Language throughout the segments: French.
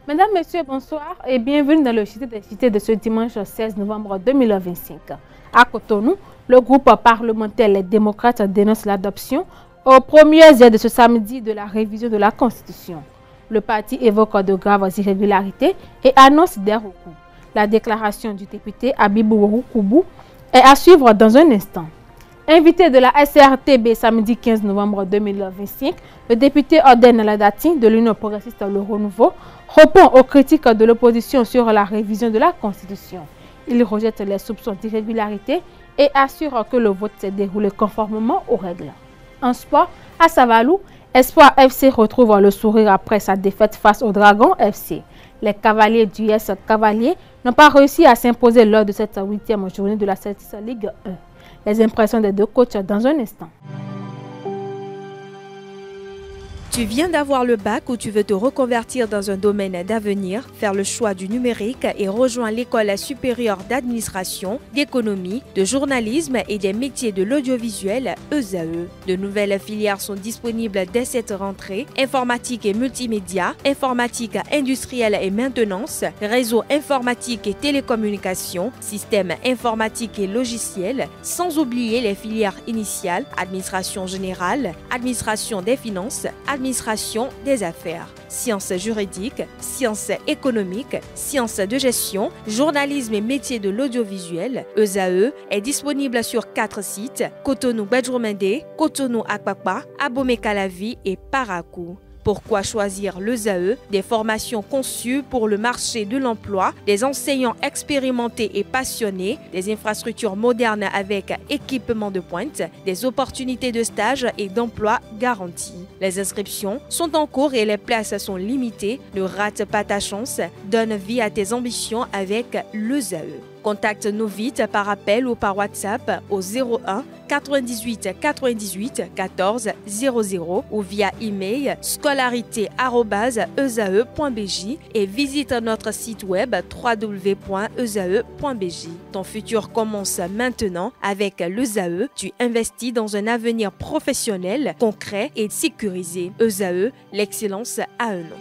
Mesdames, Messieurs, bonsoir et bienvenue dans le JT des JT de ce dimanche 16 novembre 2025. À Cotonou, le groupe parlementaire Les Démocrates dénonce l'adoption aux premières heures de ce samedi de la révision de la Constitution. Le parti évoque de graves irrégularités et annonce des recours. La déclaration du député Habibou Worokoubou est à suivre dans un instant. Invité de la SRTB samedi 15 novembre 2025, le député Oden Ladati de l'Union progressiste Le Renouveau répond aux critiques de l'opposition sur la révision de la Constitution. Il rejette les soupçons d'irrégularité et assure que le vote s'est déroulé conformément aux règles. En sport, à Savalou, Espoir FC retrouve le sourire après sa défaite face au Dragon FC. Les cavaliers du US Cavaliers n'ont pas réussi à s'imposer lors de cette 8e journée de la Celtics Ligue 1. Les impressions des deux coachs dans un instant. Tu viens d'avoir le bac ou tu veux te reconvertir dans un domaine d'avenir, faire le choix du numérique et rejoindre l'école supérieure d'administration, d'économie, de journalisme et des métiers de l'audiovisuel ESAE. De nouvelles filières sont disponibles dès cette rentrée: informatique et multimédia, informatique industrielle et maintenance, réseau informatique et télécommunications, système informatique et logiciel, sans oublier les filières initiales: administration générale, administration des finances, administration des affaires, sciences juridiques, sciences économiques, sciences de gestion, journalisme et métiers de l'audiovisuel. ESAE est disponible sur 4 sites: Cotonou-Badjoumendé, Cotonou-Akpakpa, Abomey-Calavi et Parakou. Pourquoi choisir l'ESAE? Des formations conçues pour le marché de l'emploi, des enseignants expérimentés et passionnés, des infrastructures modernes avec équipement de pointe, des opportunités de stage et d'emploi garanties. Les inscriptions sont en cours et les places sont limitées. Ne rate pas ta chance. Donne vie à tes ambitions avec l'ESAE. Contacte-nous vite par appel ou par WhatsApp au 01 98 98 14 00 ou via email scolarité@esae.bj et visite notre site web www.esae.bj. Ton futur commence maintenant avec l'ESAE. Tu investis dans un avenir professionnel, concret et sécurisé. ESAE, l'excellence à un nom.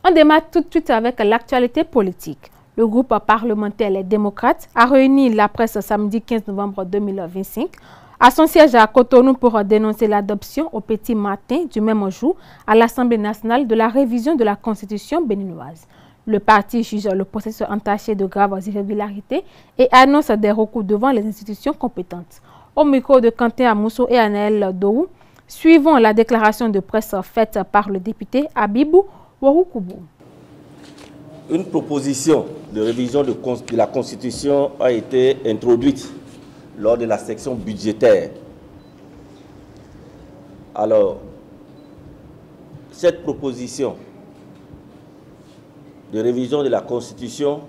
On démarre tout de suite avec l'actualité politique. Le groupe parlementaire Les Démocrates a réuni la presse samedi 15 novembre 2025 à son siège à Cotonou pour dénoncer l'adoption au petit matin du même jour à l'Assemblée nationale de la révision de la Constitution béninoise. Le parti juge le processus entaché de graves irrégularités et annonce des recours devant les institutions compétentes. Au micro de Quentin Amousso et Anaël Dohou, suivons la déclaration de presse faite par le député Habibou Worokoubou. Une proposition de révision de la Constitution a été introduite lors de la section budgétaire. Alors, cette proposition de révision de la Constitution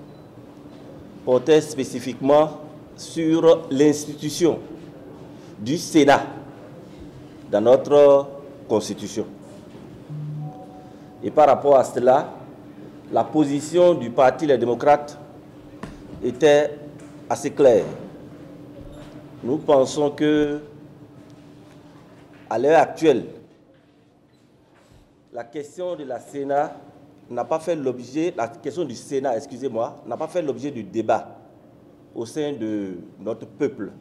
portait spécifiquement sur l'institution du Sénat dans notre Constitution. Et par rapport à cela, la position du Parti Les Démocrates était assez claire. Nous pensons que, à l'heure actuelle, la question de la Sénat n'a pas fait l'objet, la question du Sénat, excusez-moi, n'a pas fait l'objet du débat au sein de notre peuple.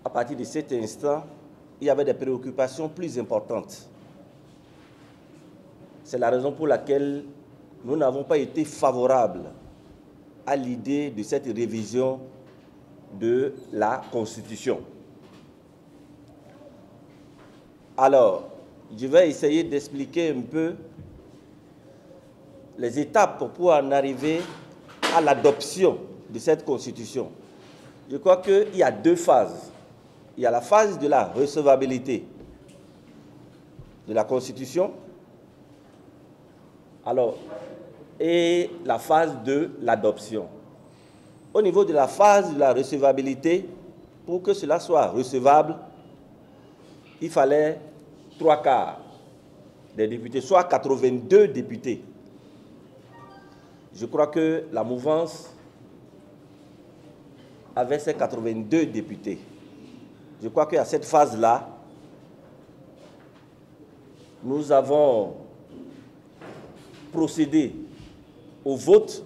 À partir de cet instant, il y avait des préoccupations plus importantes. C'est la raison pour laquelle nous n'avons pas été favorables à l'idée de cette révision de la Constitution. Alors, je vais essayer d'expliquer un peu les étapes pour en arriver à l'adoption de cette Constitution. Je crois qu'il y a 2 phases. Il y a la phase de la recevabilité de la Constitution, et la phase de l'adoption. Au niveau de la phase de la recevabilité, pour que cela soit recevable, il fallait 3/4 des députés, soit 82 députés. Je crois que la mouvance avait ses 82 députés. je crois qu'à cette phase-là, nous avons procédé au vote.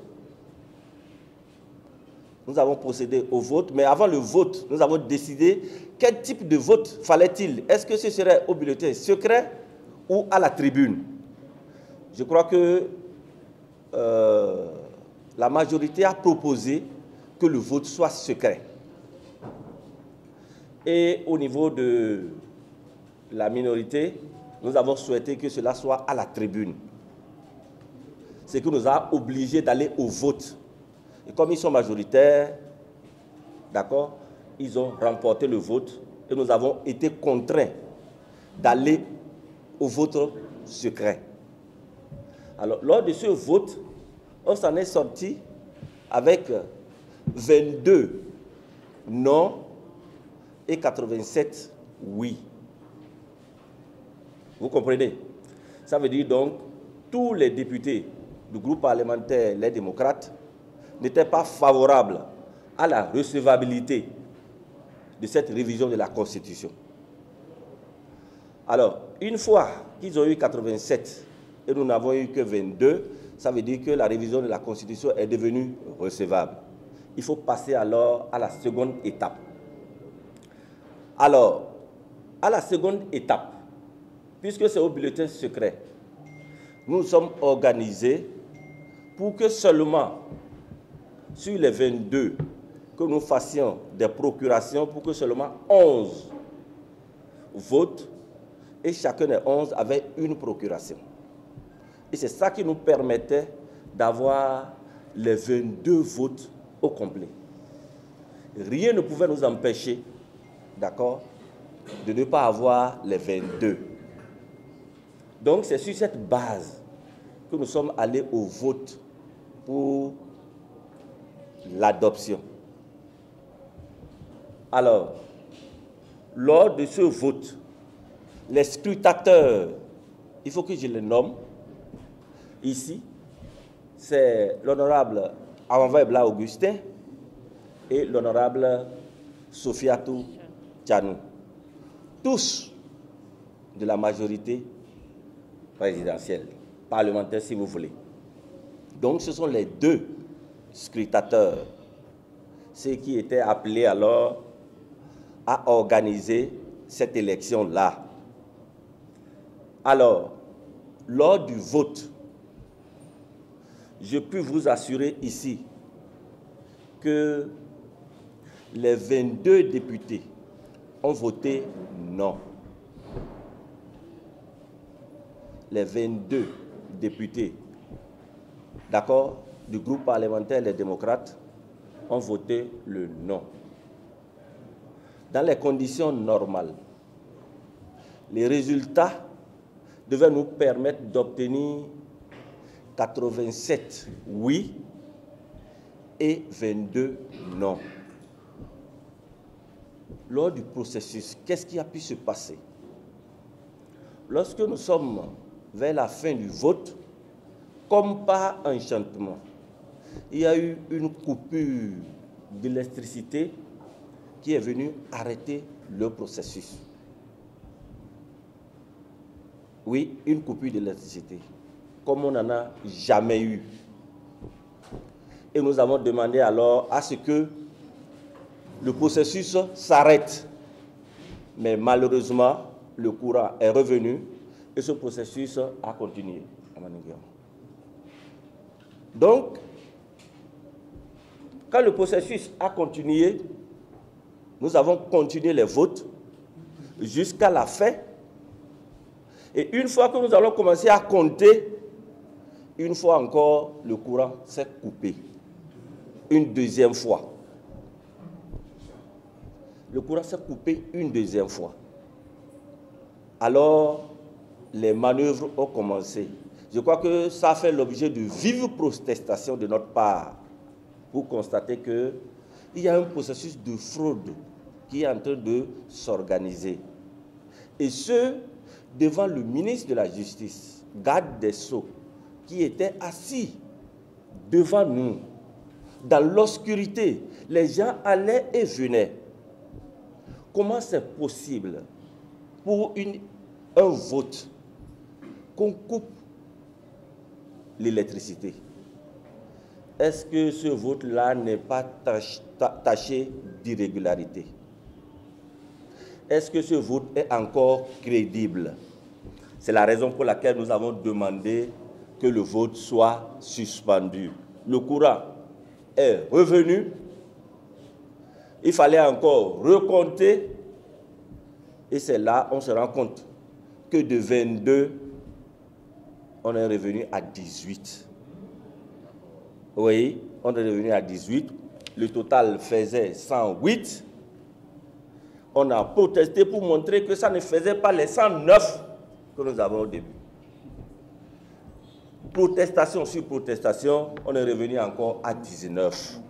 Nous avons procédé au vote, mais avant le vote, nous avons décidé quel type de vote fallait-il. Est-ce que ce serait au bulletin secret ou à la tribune? Je crois que la majorité a proposé que le vote soit secret. Et au niveau de la minorité, nous avons souhaité que cela soit à la tribune. Ce qui nous a obligés d'aller au vote. Et comme ils sont majoritaires, d'accord, ils ont remporté le vote et nous avons été contraints d'aller au vote secret. Alors, lors de ce vote, on s'en est sorti avec 22 non et 87 oui. Vous comprenez? Ça veut dire donc tous les députés du groupe parlementaire Les Démocrates n'étaient pas favorables à la recevabilité de cette révision de la Constitution. Alors, une fois qu'ils ont eu 87 et nous n'avons eu que 22, ça veut dire que la révision de la Constitution est devenue recevable. Il faut passer alors à la seconde étape. Alors, à la seconde étape, puisque c'est au bulletin secret, nous sommes organisés pour que seulement sur les 22, que nous fassions des procurations pour que seulement 11 votent et chacun des 11 avait une procuration. Et c'est ça qui nous permettait d'avoir les 22 votes au complet. Rien ne pouvait nous empêcher, d'accord, de ne pas avoir les 22. Donc c'est sur cette base que nous sommes allés au vote pour l'adoption. Alors, lors de ce vote, les scrutateurs, il faut que je les nomme ici, c'est l'honorable Awanva Augustin et l'honorable Sofiatou Tchanou, tous de la majorité présidentielle, parlementaire si vous voulez. Donc ce sont les deux scrutateurs, ceux qui étaient appelés alors à organiser cette élection-là. Alors, lors du vote, je peux vous assurer ici que les 22 députés ont voté non. Les 22 députés, d'accord, du groupe parlementaire Les Démocrates ont voté le non. Dans les conditions normales, les résultats devaient nous permettre d'obtenir 87 oui et 22 non. Lors du processus, qu'est-ce qui a pu se passer? Lorsque nous sommes vers la fin du vote, comme par enchantement, il y a eu une coupure d'électricité qui est venue arrêter le processus. Oui, une coupure d'électricité, comme on n'en a jamais eu. Et nous avons demandé alors à ce que le processus s'arrête. Mais malheureusement, le courant est revenu et ce processus a continué. Donc, quand le processus a continué, nous avons continué les votes jusqu'à la fin. Et une fois que nous allons commencer à compter, une fois encore, le courant s'est coupé. Une deuxième fois. Le courant s'est coupé une deuxième fois. Alors, les manœuvres ont commencé. Je crois que ça a fait l'objet de vives protestations de notre part pour constater qu'il y a un processus de fraude qui est en train de s'organiser. Et ce, devant le ministre de la Justice, garde des Sceaux, qui était assis devant nous. Dans l'obscurité, les gens allaient et venaient. comment c'est possible pour un vote qu'on coupe l'électricité? Est-ce que ce vote-là n'est pas taché d'irrégularité? Est-ce que ce vote est encore crédible? C'est la raison pour laquelle nous avons demandé que le vote soit suspendu. Le courant est revenu. Il fallait encore recompter. Et c'est là qu'on se rend compte que de 22, on est revenu à 18. Oui, on est revenu à 18. Le total faisait 108. On a protesté pour montrer que ça ne faisait pas les 109 que nous avons au début. Protestation sur protestation, on est revenu encore à 19.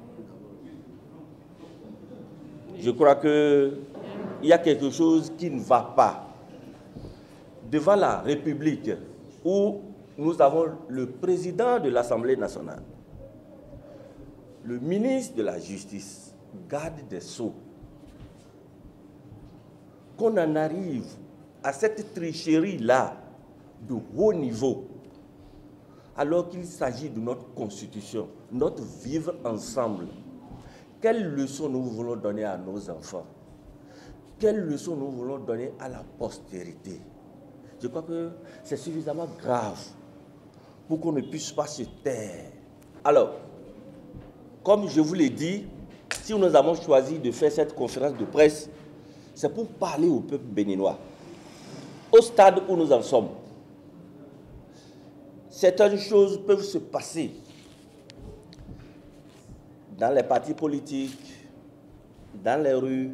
Je crois qu'il y a quelque chose qui ne va pas. Devant la République, où nous avons le président de l'Assemblée nationale, le ministre de la Justice, garde des Sceaux, qu'on en arrive à cette tricherie-là de haut niveau, alors qu'il s'agit de notre constitution, notre vivre ensemble. Quelles leçons nous voulons donner à nos enfants? Quelles leçons nous voulons donner à la postérité? Je crois que c'est suffisamment grave pour qu'on ne puisse pas se taire. Alors, comme je vous l'ai dit, si nous avons choisi de faire cette conférence de presse, c'est pour parler au peuple béninois. Au stade où nous en sommes, certaines choses peuvent se passer dans les partis politiques, dans les rues,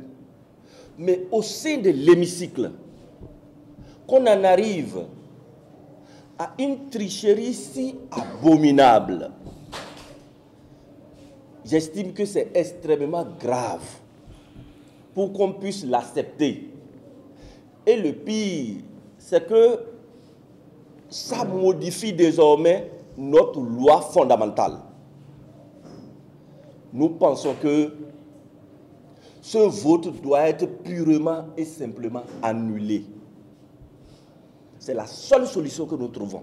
mais au sein de l'hémicycle, qu'on en arrive à une tricherie si abominable. J'estime que c'est extrêmement grave pour qu'on puisse l'accepter. Et le pire, c'est que ça modifie désormais notre loi fondamentale. Nous pensons que ce vote doit être purement et simplement annulé. C'est la seule solution que nous trouvons.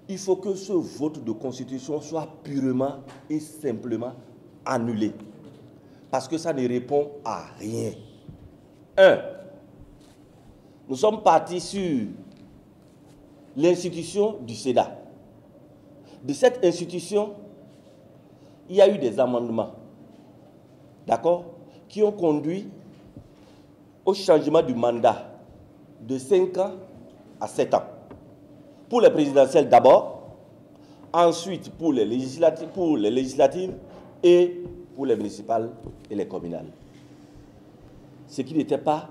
Il faut que ce vote de constitution soit purement et simplement annulé. Parce que ça ne répond à rien. Nous sommes partis sur l'institution du Sénat. De cette institution, il y a eu des amendements, d'accord, qui ont conduit au changement du mandat de 5 ans à 7 ans. Pour les présidentielles d'abord, ensuite pour les législatives et pour les municipales et les communales. Ce qui n'était pas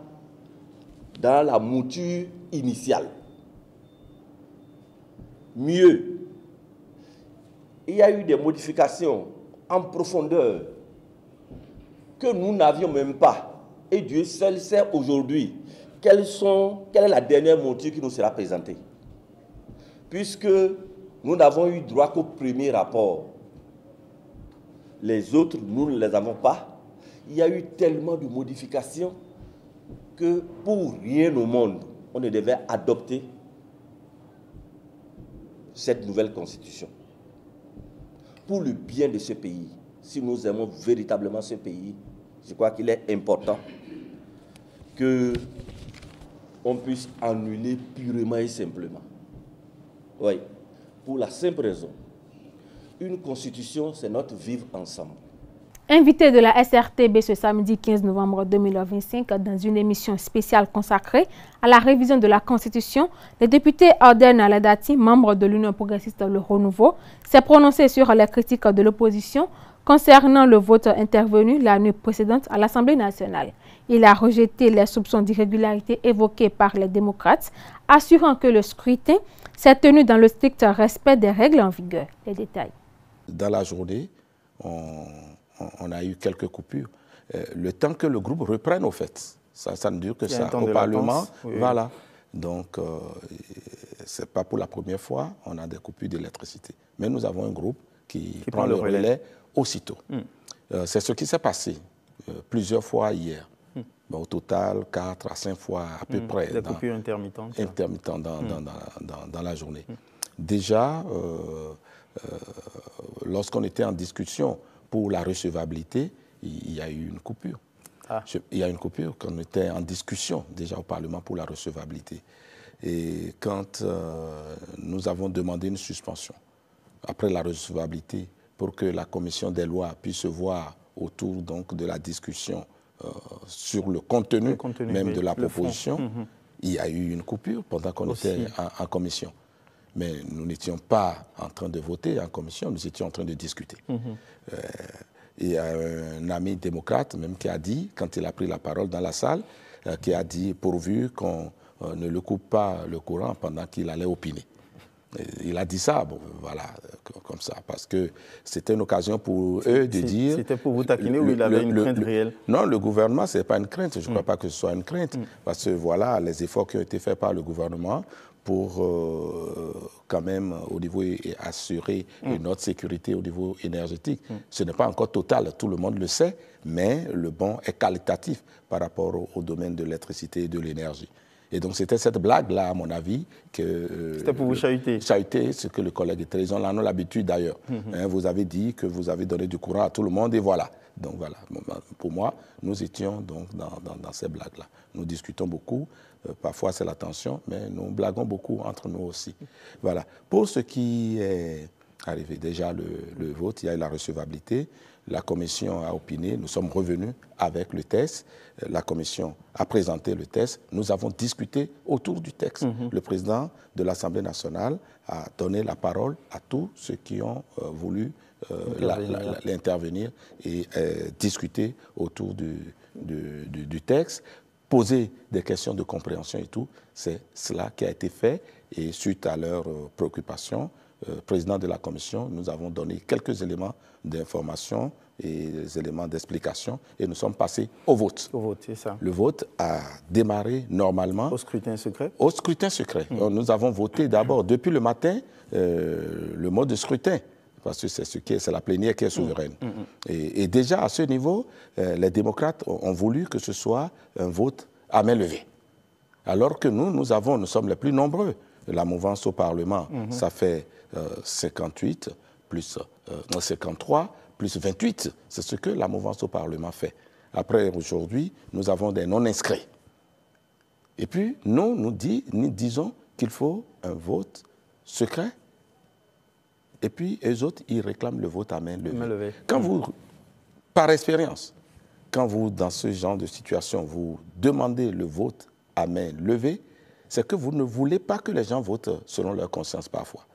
dans la mouture initiale. Mieux, il y a eu des modifications en profondeur que nous n'avions même pas. Et Dieu seul sait aujourd'hui quelle est la dernière mouture qui nous sera présentée. Puisque nous n'avons eu droit qu'au premier rapport. Les autres, nous ne les avons pas. Il y a eu tellement de modifications que pour rien au monde, on ne devait adopter cette nouvelle constitution. Pour le bien de ce pays, si nous aimons véritablement ce pays, je crois qu'il est important qu'on puisse annuler purement et simplement. Oui, pour la simple raison. Une constitution, c'est notre vivre ensemble. Invité de la SRTB ce samedi 15 novembre 2025 dans une émission spéciale consacrée à la révision de la Constitution, le député Orden Aladati, membre de l'Union progressiste Le Renouveau, s'est prononcé sur les critiques de l'opposition concernant le vote intervenu la nuit précédente à l'Assemblée nationale. Il a rejeté les soupçons d'irrégularité évoqués par les démocrates, assurant que le scrutin s'est tenu dans le strict respect des règles en vigueur. Les détails. Dans la journée, on a eu quelques coupures. Le temps que le groupe reprenne, au fait. Ça ne dure que ça. Au Parlement, oui. Voilà. Donc, ce n'est pas pour la première fois, on a des coupures d'électricité. Mais nous avons un groupe qui prend le relais aussitôt. C'est ce qui s'est passé plusieurs fois hier. au total 4 à 5 fois à peu près. Des coupures intermittentes. Dans la journée. Déjà, lorsqu'on était en discussion pour la recevabilité, il y a eu une coupure. Il y a une coupure quand on était en discussion déjà au Parlement pour la recevabilité. Et quand nous avons demandé une suspension après la recevabilité pour que la commission des lois puisse se voir autour donc, de la discussion sur le contenu même de la proposition, il y a eu une coupure pendant qu'on était en commission. Mais nous n'étions pas en train de voter en commission, nous étions en train de discuter. Il y a un ami démocrate même qui a dit, quand il a pris la parole dans la salle, qui a dit pourvu qu'on ne le coupe pas le courant pendant qu'il allait opiner. Il a dit ça, bon, voilà, comme ça, parce que c'était une occasion pour eux de dire... C'était pour vous taquiner ou il avait une crainte réelle? Non, le gouvernement, ce n'est pas une crainte. Je ne crois pas que ce soit une crainte. Parce que voilà, les efforts qui ont été faits par le gouvernement pour quand même au niveau assurer notre sécurité au niveau énergétique. Ce n'est pas encore total, tout le monde le sait, mais le bond est qualitatif par rapport au domaine de l'électricité et de l'énergie. Et donc, c'était cette blague-là, à mon avis, que... C'était pour vous chahuter. Chahuter, ce que le collègue était. Ils en ont l'habitude, d'ailleurs. Vous avez dit que vous avez donné du courant à tout le monde, et voilà. Donc, voilà. Pour moi, nous étions donc dans ces blagues-là. Nous discutons beaucoup. Parfois, c'est la tension, mais nous blaguons beaucoup entre nous aussi. Voilà. Pour ce qui est arrivé, déjà, le vote, il y a eu la recevabilité. La commission a opiné, nous sommes revenus avec le texte. La commission a présenté le texte. Nous avons discuté autour du texte. Le président de l'Assemblée nationale a donné la parole à tous ceux qui ont voulu l'intervenir et discuter autour du texte, poser des questions de compréhension et tout. C'est cela qui a été fait et suite à leurs préoccupations, président de la commission, nous avons donné quelques éléments d'information et des éléments d'explication et nous sommes passés au vote. Au vote, c'est ça. Le vote a démarré normalement. Au scrutin secret? Au scrutin secret. Nous avons voté d'abord, depuis le matin, le mode de scrutin, parce que c'est la plénière qui est souveraine. Et déjà, à ce niveau, les démocrates ont voulu que ce soit un vote à main levée. Alors que nous sommes les plus nombreux. La mouvance au Parlement, ça fait 58 plus 53 plus 28. C'est ce que la mouvance au Parlement fait. Après, aujourd'hui, nous avons des non-inscrits. Et puis, nous disons qu'il faut un vote secret. Et puis, eux autres, ils réclament le vote à main levée. Quand vous, par expérience, quand vous, dans ce genre de situation, vous demandez le vote à main levée, c'est que vous ne voulez pas que les gens votent selon leur conscience parfois.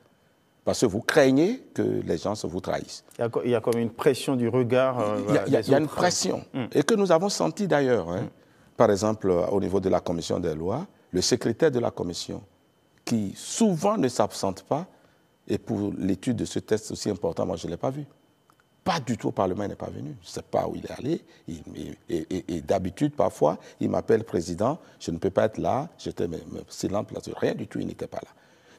Parce que vous craignez que les gens vous trahissent. Il y a comme une pression du regard. Il y a une pression. Et que nous avons senti d'ailleurs. Par exemple, au niveau de la commission des lois, le secrétaire de la commission, qui souvent ne s'absente pas, et pour l'étude de ce texte aussi important, moi je ne l'ai pas vu. Pas du tout au Parlement, il n'est pas venu. Je ne sais pas où il est allé. Et d'habitude, parfois, il m'appelle président, je ne peux pas être là, j'étais silent, rien du tout, il n'était pas là.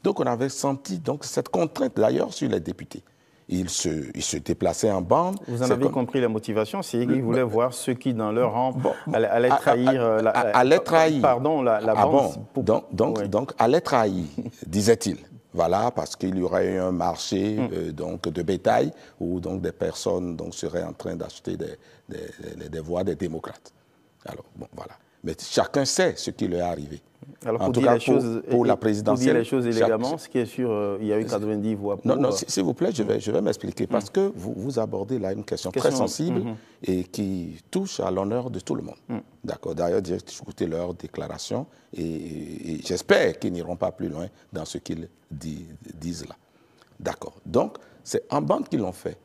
Donc on avait senti donc, cette contrainte d'ailleurs sur les députés. Ils se déplaçaient en bande. Vous en avez compris la motivation, c'est qu'ils voulaient voir ceux qui, dans leur rang, allaient trahir la bande. Donc, allaient trahir, disait-il. Voilà, parce qu'il y aurait eu un marché donc, de bétail où donc, des personnes donc, seraient en train d'acheter des voix des démocrates. Alors, bon, voilà. Mais chacun sait ce qui lui est arrivé. Alors, en tout cas, pour la présidentielle... Pour dire les choses élégamment, ce qui est sûr, il y a eu 90 voix pour... Non, s'il vous plaît, je vais m'expliquer. Parce que vous abordez là une question très sensible et qui touche à l'honneur de tout le monde. D'accord. D'ailleurs, j'ai écouté leurs déclarations et j'espère qu'ils n'iront pas plus loin dans ce qu'ils disent là. D'accord. Donc, c'est en bande qu'ils l'ont fait.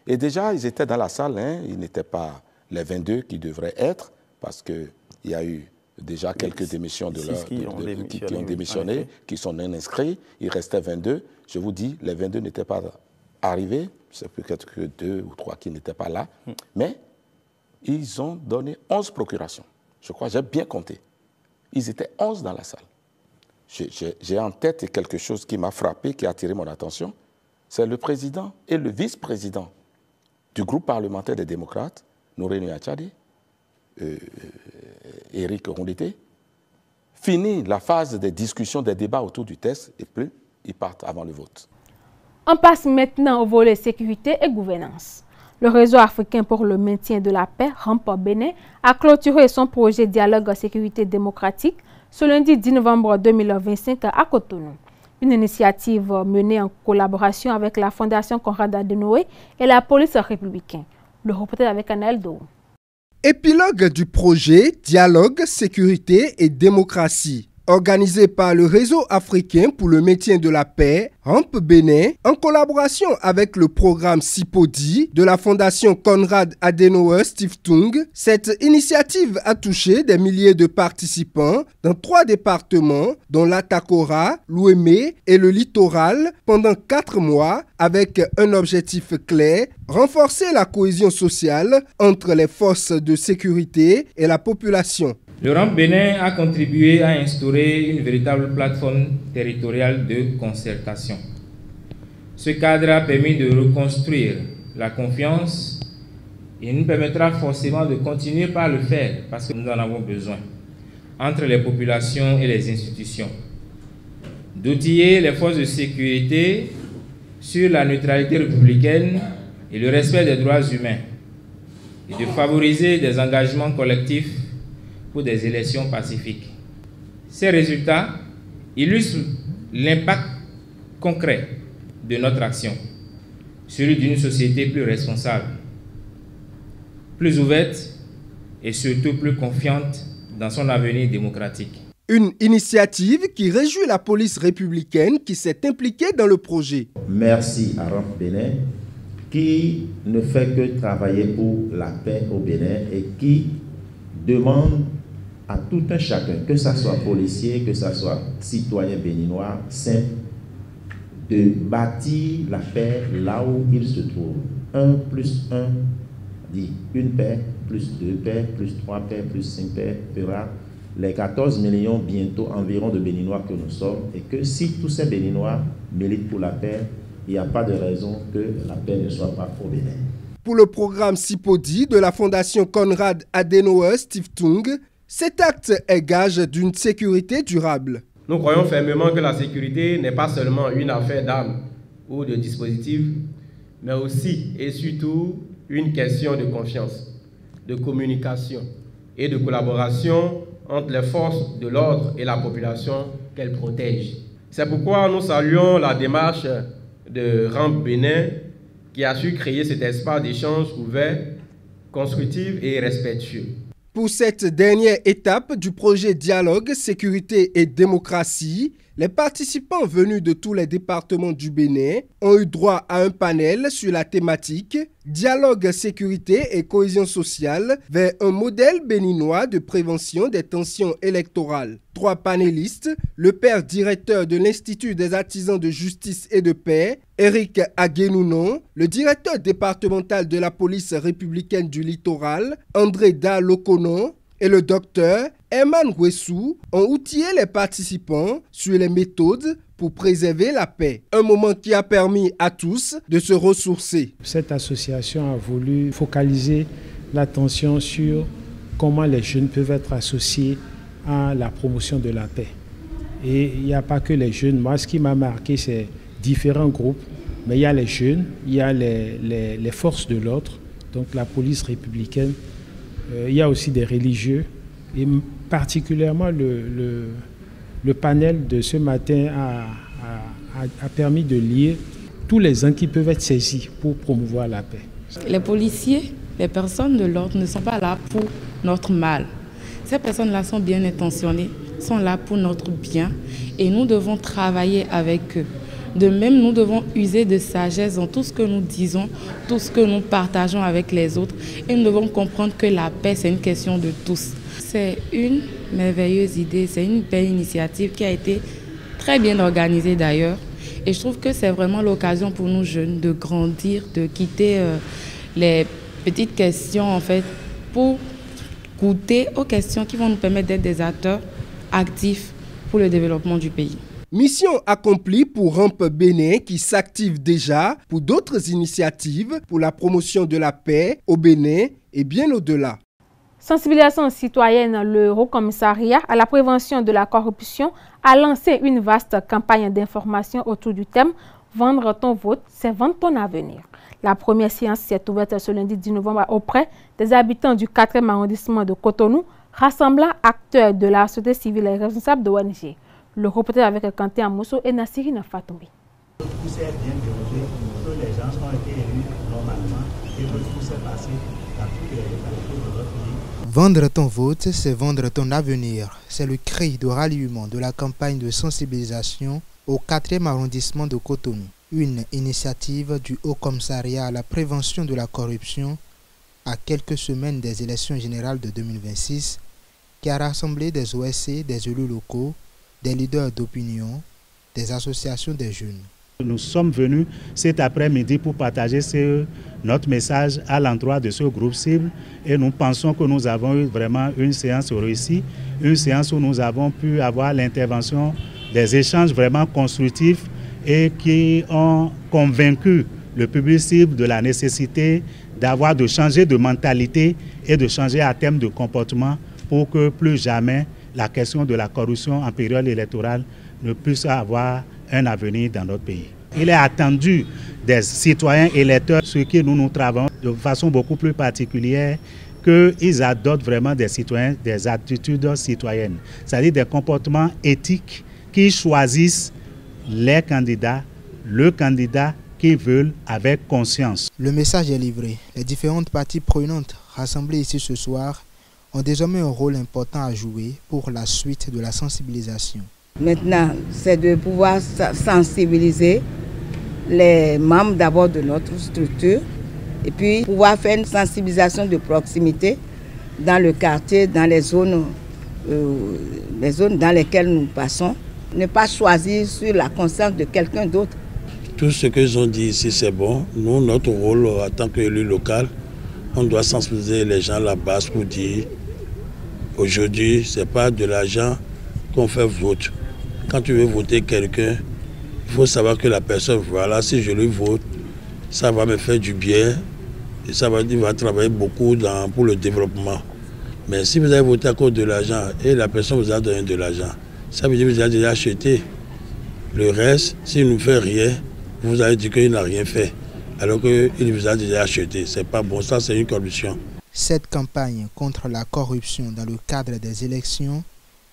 Et déjà, ils étaient dans la salle. Ils n'étaient pas les 22 qui devraient être parce qu'il y a eu déjà quelques démissions qui ont démissionné, qui sont non inscrits. Il restait 22. Je vous dis, les 22 n'étaient pas arrivés. C'est peut-être que 2 ou 3 qui n'étaient pas là. Mais ils ont donné 11 procurations. Je crois, j'ai bien compté. Ils étaient 11 dans la salle. J'ai en tête quelque chose qui m'a frappé, qui a attiré mon attention. C'est le président et le vice-président du groupe parlementaire des démocrates, Nouré Niachadi, Éric Rondeté, finit la phase des discussions, des débats autour du texte et puis ils partent avant le vote. On passe maintenant au volet sécurité et gouvernance. Le réseau africain pour le maintien de la paix, RAMP Bénin, a clôturé son projet Dialogue sécurité démocratique ce lundi 10 novembre 2025 à Cotonou. Une initiative menée en collaboration avec la Fondation Konrad Adenauer et la police républicaine. Le reportage avec Anaël Dou. Épilogue du projet Dialogue, sécurité et démocratie. Organisé par le réseau africain pour le maintien de la paix, RAMP Bénin, en collaboration avec le programme SIPODI de la Fondation Konrad Adenauer Stiftung, cette initiative a touché des milliers de participants dans 3 départements, dont l'Atakora, l'Ouémé et le littoral, pendant 4 mois, avec un objectif clair, renforcer la cohésion sociale entre les forces de sécurité et la population. Le RAMP Bénin a contribué à instaurer une véritable plateforme territoriale de concertation. Ce cadre a permis de reconstruire la confiance et nous permettra forcément de continuer par le faire parce que nous en avons besoin entre les populations et les institutions. D'outiller les forces de sécurité sur la neutralité républicaine et le respect des droits humains et de favoriser des engagements collectifs pour des élections pacifiques. Ces résultats illustrent l'impact concret de notre action, celui d'une société plus responsable, plus ouverte et surtout plus confiante dans son avenir démocratique. Une initiative qui réjouit la police républicaine qui s'est impliquée dans le projet. Merci à RAMP Bénin qui ne fait que travailler pour la paix au Bénin et qui demande à tout un chacun, que ce soit policier, que ce soit citoyen béninois, simple, de bâtir la paix là où il se trouve. 1 + 1 dit une paix, plus 2 paix, plus 3 paix, plus 5 paix fera les 14 millions bientôt environ de Béninois que nous sommes et que si tous ces Béninois militent pour la paix, il n'y a pas de raison que la paix ne soit pas au Bénin. Pour le programme SIPODI de la Fondation Konrad Adenauer Stiftung, cet acte est gage d'une sécurité durable. Nous croyons fermement que la sécurité n'est pas seulement une affaire d'armes ou de dispositifs, mais aussi et surtout une question de confiance, de communication et de collaboration entre les forces de l'ordre et la population qu'elles protègent. C'est pourquoi nous saluons la démarche de RAMP Bénin qui a su créer cet espace d'échange ouvert, constructif et respectueux. Pour cette dernière étape du projet Dialogue, sécurité et démocratie, les participants venus de tous les départements du Bénin ont eu droit à un panel sur la thématique Dialogue, sécurité et cohésion sociale vers un modèle béninois de prévention des tensions électorales. 3 panélistes, le père directeur de l'Institut des artisans de justice et de paix, Éric Aguenounon, le directeur départemental de la police républicaine du littoral, André Da Lokonon, et le docteur Herman Wessou ont outillé les participants sur les méthodes pour préserver la paix. Un moment qui a permis à tous de se ressourcer. Cette association a voulu focaliser l'attention sur comment les jeunes peuvent être associés à la promotion de la paix. Et il n'y a pas que les jeunes. Moi, ce qui m'a marqué, c'est différents groupes. Mais il y a les jeunes, il y a les forces de l'ordre, donc la police républicaine. Il y a aussi des religieux. Et particulièrement, le panel de ce matin a permis de lier tous les uns qui peuvent être saisis pour promouvoir la paix. Les policiers, les personnes de l'ordre ne sont pas là pour notre mal. Ces personnes-là sont bien intentionnées, sont là pour notre bien et nous devons travailler avec eux. De même, nous devons user de sagesse dans tout ce que nous disons, tout ce que nous partageons avec les autres. Et nous devons comprendre que la paix, c'est une question de tous. C'est une merveilleuse idée, c'est une belle initiative qui a été très bien organisée d'ailleurs. Et je trouve que c'est vraiment l'occasion pour nous jeunes de grandir, de quitter les petites questions en fait, pour goûter aux questions qui vont nous permettre d'être des acteurs actifs pour le développement du pays. Mission accomplie pour RAMP Bénin qui s'active déjà pour d'autres initiatives pour la promotion de la paix au Bénin et bien au-delà. Sensibilisation citoyenne, le Haut Commissariat à la prévention de la corruption a lancé une vaste campagne d'information autour du thème « Vendre ton vote, c'est vendre ton avenir ». La première séance s'est ouverte ce lundi 10 novembre auprès des habitants du 4e arrondissement de Cotonou, rassemblant acteurs de la société civile et responsables de ONG. Le reporter avec Kanté Amousso et Nassirine Fatoumbi. Tout s'est bien déroulé, que les gens ont été élus normalement et que tout s'est passé dans toutes les localités de notre pays. Vendre ton vote, c'est vendre ton avenir. C'est le cri de ralliement de la campagne de sensibilisation au 4e arrondissement de Cotonou. Une initiative du Haut Commissariat à la prévention de la corruption à quelques semaines des élections générales de 2026 qui a rassemblé des OSC, des élus locaux, des leaders d'opinion, des associations des jeunes. Nous sommes venus cet après-midi pour partager notre message à l'endroit de ce groupe cible et nous pensons que nous avons eu vraiment une séance réussie, une séance où nous avons pu avoir l'intervention des échanges vraiment constructifs et qui ont convaincu le public cible de la nécessité de changer de mentalité et de changer à terme de comportement pour que plus jamais la question de la corruption en période électorale ne puisse avoir un avenir dans notre pays. Il est attendu des citoyens électeurs sur qui nous travaillons de façon beaucoup plus particulière qu'ils adoptent vraiment des attitudes citoyennes, c'est-à-dire des comportements éthiques qui choisissent les candidats, le candidat qu'ils veulent avec conscience. Le message est livré. Les différentes parties prenantes rassemblées ici ce soir ont désormais un rôle important à jouer pour la suite de la sensibilisation. Maintenant, c'est de pouvoir sensibiliser les membres d'abord de notre structure et puis pouvoir faire une sensibilisation de proximité dans le quartier, dans les zones dans lesquelles nous passons. Ne pas choisir sur la conscience de quelqu'un d'autre. Tout ce qu'ils ont dit ici, c'est bon. Nous, notre rôle en tant qu'élu local, on doit sensibiliser les gens à la base pour dire aujourd'hui, ce n'est pas de l'argent qu'on fait vote. Quand tu veux voter quelqu'un, il faut savoir que la personne, voilà, si je lui vote, ça va me faire du bien et il va travailler beaucoup pour le développement. Mais si vous avez voté à cause de l'argent et la personne vous a donné de l'argent, ça veut dire que vous avez déjà acheté. Le reste, s'il ne fait rien, vous allez dire qu'il n'a rien fait, alors qu'il vous a déjà acheté. Ce n'est pas bon, ça c'est une corruption. Cette campagne contre la corruption dans le cadre des élections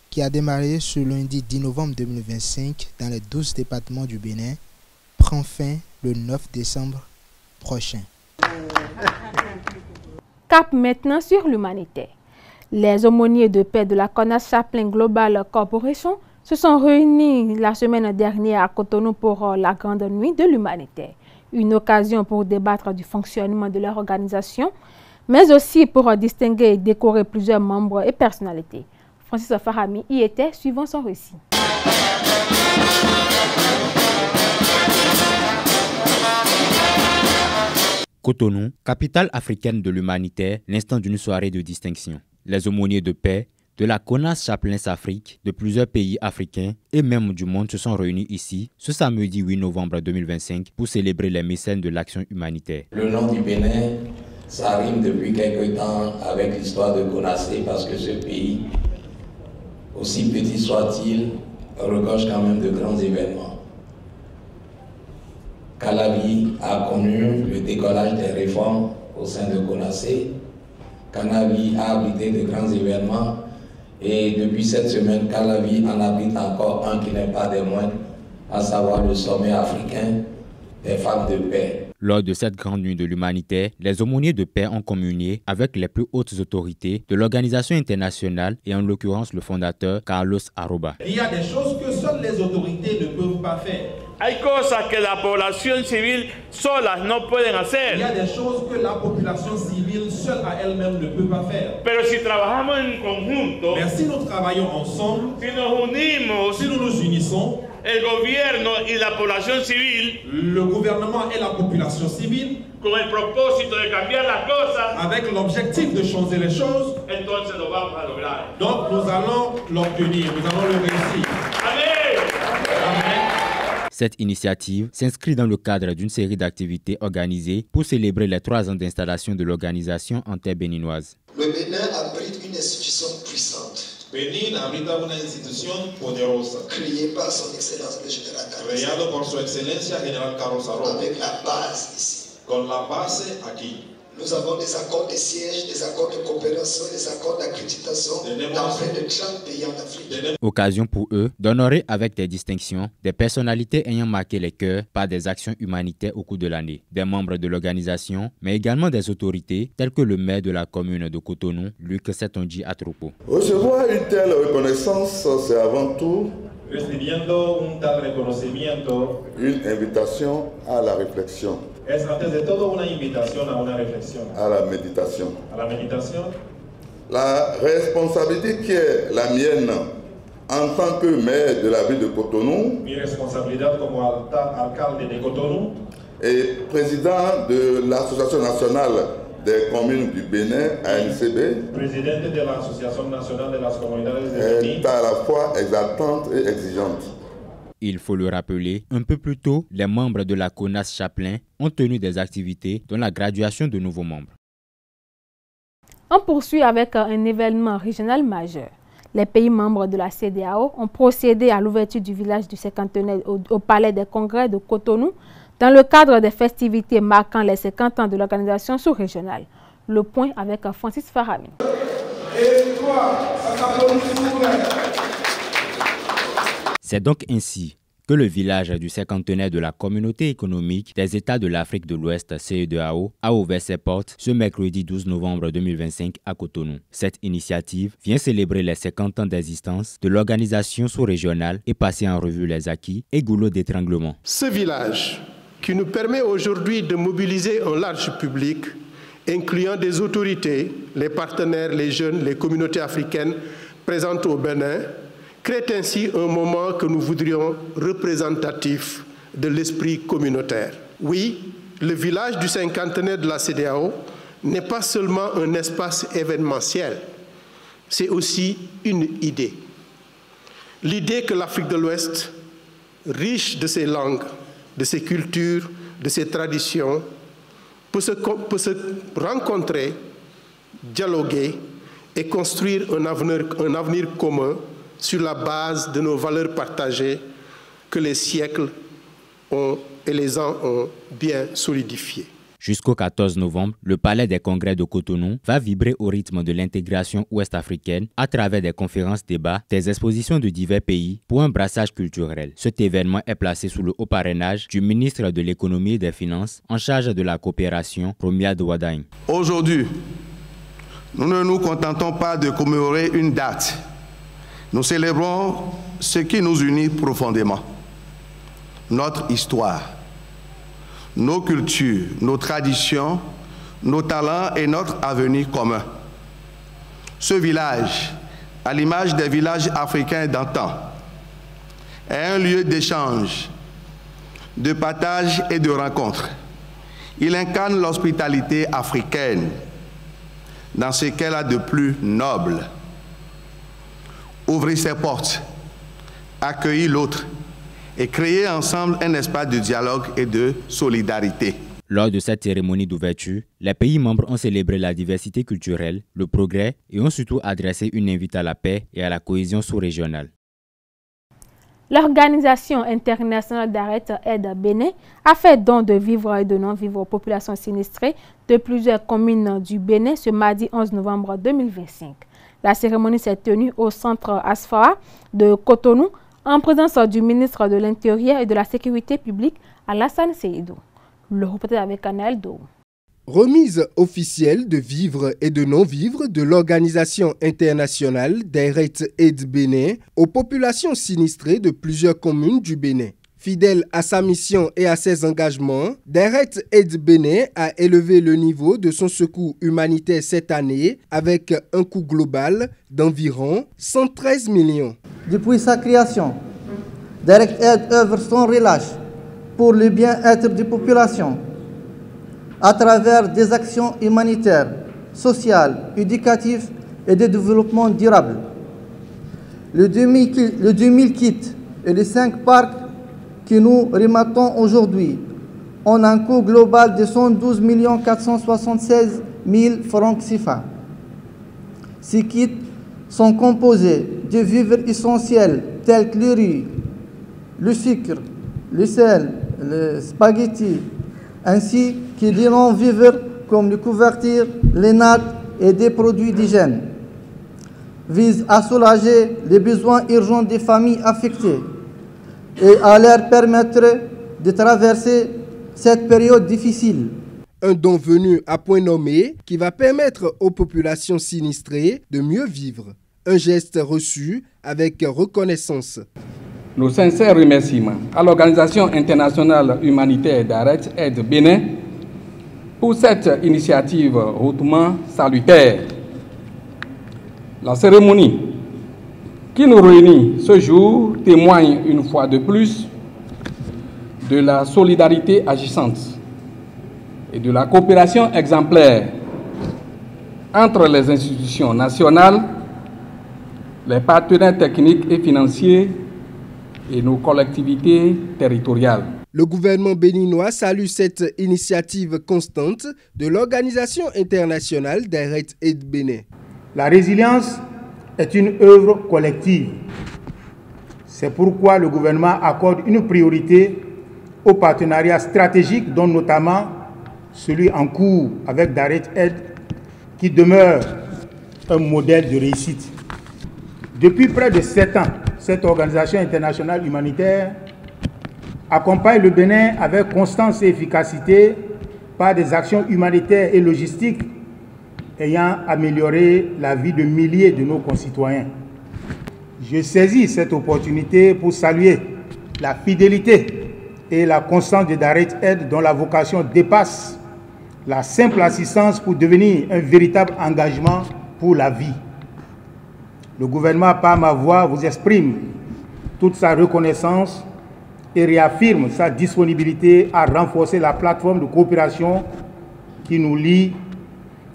qui a démarré ce lundi 10 novembre 2025 dans les 12 départements du Bénin, prend fin le 9 décembre prochain. Cap maintenant sur l'humanitaire. Les aumôniers de paix de la CONAS Chaplin Global Corporation se sont réunis la semaine dernière à Cotonou pour la Grande Nuit de l'Humanitaire. Une occasion pour débattre du fonctionnement de leur organisation, mais aussi pour distinguer et décorer plusieurs membres et personnalités. Francis Farami y était, suivant son récit. Cotonou, capitale africaine de l'humanitaire, l'instant d'une soirée de distinction. Les aumôniers de paix de la CONAS Chaplin Afrique, de plusieurs pays africains et même du monde se sont réunis ici ce samedi 8 novembre 2025 pour célébrer les mécènes de l'action humanitaire. Le nom du Bénin, ça rime depuis quelque temps avec l'histoire de Conacé parce que ce pays, aussi petit soit-il, regorge quand même de grands événements. Calavi a connu le décollage des réformes au sein de Conacé. Calavi a abrité de grands événements et depuis cette semaine, Calavi en abrite encore un qui n'est pas des moindres, à savoir le sommet africain des femmes de paix. Lors de cette grande nuit de l'humanitaire, les aumôniers de paix ont communié avec les plus hautes autorités de l'organisation internationale et en l'occurrence le fondateur Carlos Aroba. Il y a des choses que seules les autorités ne peuvent pas faire. Hay cosas que la población civil solas no pueden hacer. Il y a des choses que la population civile seule à elle-même ne peut pas faire. Pero si trabajamos en conjunto, mais si nous travaillons ensemble, si nos unimos, si nous nous unissons, el gobierno y la población civil, le gouvernement et la population civile, con el propósito de cambiar las cosas, avec l'objectif de changer les choses, entonces lo vamos a lograr. Donc nous allons l'obtenir, nous allons le réussir. Amen. Amen. Cette initiative s'inscrit dans le cadre d'une série d'activités organisées pour célébrer les 3 ans d'installation de l'organisation en terre béninoise. Le Bénin a pris une institution puissante. Benin abrita una institución poderosa, créée par son excellence le général Carlos Sarro, creado por su excelencia general Carlos Sarro, avec la base ici. Con la base aquí. Nous avons des accords de siège, des accords de coopération, des accords d'accréditation dans près de 30 pays en Afrique. Occasion pour eux d'honorer avec des distinctions des personnalités ayant marqué les cœurs par des actions humanitaires au cours de l'année, des membres de l'organisation, mais également des autorités telles que le maire de la commune de Cotonou, Luc Setonji Atropo. Recevoir une telle reconnaissance, c'est avant tout recibiendo un tal reconocimiento, une invitation à la réflexion. Es antes de todo una invitación a una reflexión. À la méditation. A la meditación. La responsabilité qui est la mienne en tant que maire de la ville de Cotonou. Mi responsabilidad como alcalde de Cotonou. Et président de l'Association nationale des communes du Bénin, ANCB. Presidente de la Asociación Nacional de las Comunidades de Benin. Est à la fois exaltante et exigeante. Il faut le rappeler, un peu plus tôt, les membres de la CONAS Chaplin ont tenu des activités dont la graduation de nouveaux membres. On poursuit avec un événement régional majeur. Les pays membres de la CEDEAO ont procédé à l'ouverture du village du cinquantenaire au Palais des Congrès de Cotonou dans le cadre des festivités marquant les 50 ans de l'organisation sous-régionale. Le point avec Francis Farami. C'est donc ainsi que le village du cinquantenaire de la Communauté économique des États de l'Afrique de l'Ouest, CEDEAO, a ouvert ses portes ce mercredi 12 novembre 2025 à Cotonou. Cette initiative vient célébrer les 50 ans d'existence de l'organisation sous-régionale et passer en revue les acquis et goulots d'étranglement. Ce village, qui nous permet aujourd'hui de mobiliser un large public, incluant des autorités, les partenaires, les jeunes, les communautés africaines présentes au Bénin, crée ainsi un moment que nous voudrions représentatif de l'esprit communautaire. Oui, le village du cinquantenaire de la CEDEAO n'est pas seulement un espace événementiel, c'est aussi une idée. L'idée que l'Afrique de l'Ouest, riche de ses langues, de ses cultures, de ses traditions, peut se rencontrer, dialoguer et construire un avenir commun sur la base de nos valeurs partagées que les siècles et les ans ont bien solidifiées. Jusqu'au 14 novembre, le Palais des Congrès de Cotonou va vibrer au rythme de l'intégration ouest-africaine à travers des conférences, débats, des expositions de divers pays pour un brassage culturel. Cet événement est placé sous le haut parrainage du ministre de l'Économie et des Finances en charge de la coopération, Romia Douadagne. Aujourd'hui, nous ne nous contentons pas de commémorer une date. Nous célébrons ce qui nous unit profondément, notre histoire, nos cultures, nos traditions, nos talents et notre avenir commun. Ce village, à l'image des villages africains d'antan, est un lieu d'échange, de partage et de rencontre. Il incarne l'hospitalité africaine dans ce qu'elle a de plus noble. Ouvrir ses portes, accueillir l'autre et créer ensemble un espace de dialogue et de solidarité. Lors de cette cérémonie d'ouverture, les pays membres ont célébré la diversité culturelle, le progrès et ont surtout adressé une invite à la paix et à la cohésion sous-régionale. L'Organisation internationale d'Aide Bénin a fait don de vivres et de non-vivres aux populations sinistrées de plusieurs communes du Bénin ce mardi 11 novembre 2025. La cérémonie s'est tenue au centre Asfara de Cotonou en présence du ministre de l'Intérieur et de la Sécurité publique, Alassane Seydou. Le reportage avec Anaël Do. Remise officielle de vivres et de non-vivres de l'Organisation internationale d'Aide Bénin aux populations sinistrées de plusieurs communes du Bénin. Fidèle à sa mission et à ses engagements, Aide Bénin a élevé le niveau de son secours humanitaire cette année avec un coût global d'environ 113 millions. Depuis sa création, Aide œuvre sans relâche pour le bien-être des populations à travers des actions humanitaires, sociales, éducatives et de développement durable. Le 2000 kits et les 5 parcs que nous remettons aujourd'hui ont un coût global de 112 476 000 francs CFA. Ces kits sont composés de vivres essentiels tels que le riz, le sucre, le sel, les spaghettis, ainsi que des non-vivres comme les couvertures, les nattes et des produits d'hygiène, visent à soulager les besoins urgents des familles affectées et à leur permettre de traverser cette période difficile. Un don venu à point nommé qui va permettre aux populations sinistrées de mieux vivre. Un geste reçu avec reconnaissance. Nos sincères remerciements à l'Organisation internationale humanitaire d'Arrête Aide Bénin pour cette initiative hautement salutaire. La cérémonie qui nous réunit ce jour témoigne une fois de plus de la solidarité agissante et de la coopération exemplaire entre les institutions nationales, les partenaires techniques et financiers et nos collectivités territoriales. Le gouvernement béninois salue cette initiative constante de l'Organisation internationale d'Arrête Aide Bénin. La résilience est une œuvre collective. C'est pourquoi le gouvernement accorde une priorité aux partenariats stratégiques, dont notamment celui en cours avec d'Arrête Aide, qui demeure un modèle de réussite. Depuis près de 7 ans, cette organisation internationale humanitaire accompagne le Bénin avec constance et efficacité par des actions humanitaires et logistiques ayant amélioré la vie de milliers de nos concitoyens. Je saisis cette opportunité pour saluer la fidélité et la constance de d'Arrête Aide, dont la vocation dépasse la simple assistance pour devenir un véritable engagement pour la vie. Le gouvernement, par ma voix, vous exprime toute sa reconnaissance et réaffirme sa disponibilité à renforcer la plateforme de coopération qui nous lie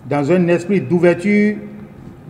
dans un esprit d'ouverture,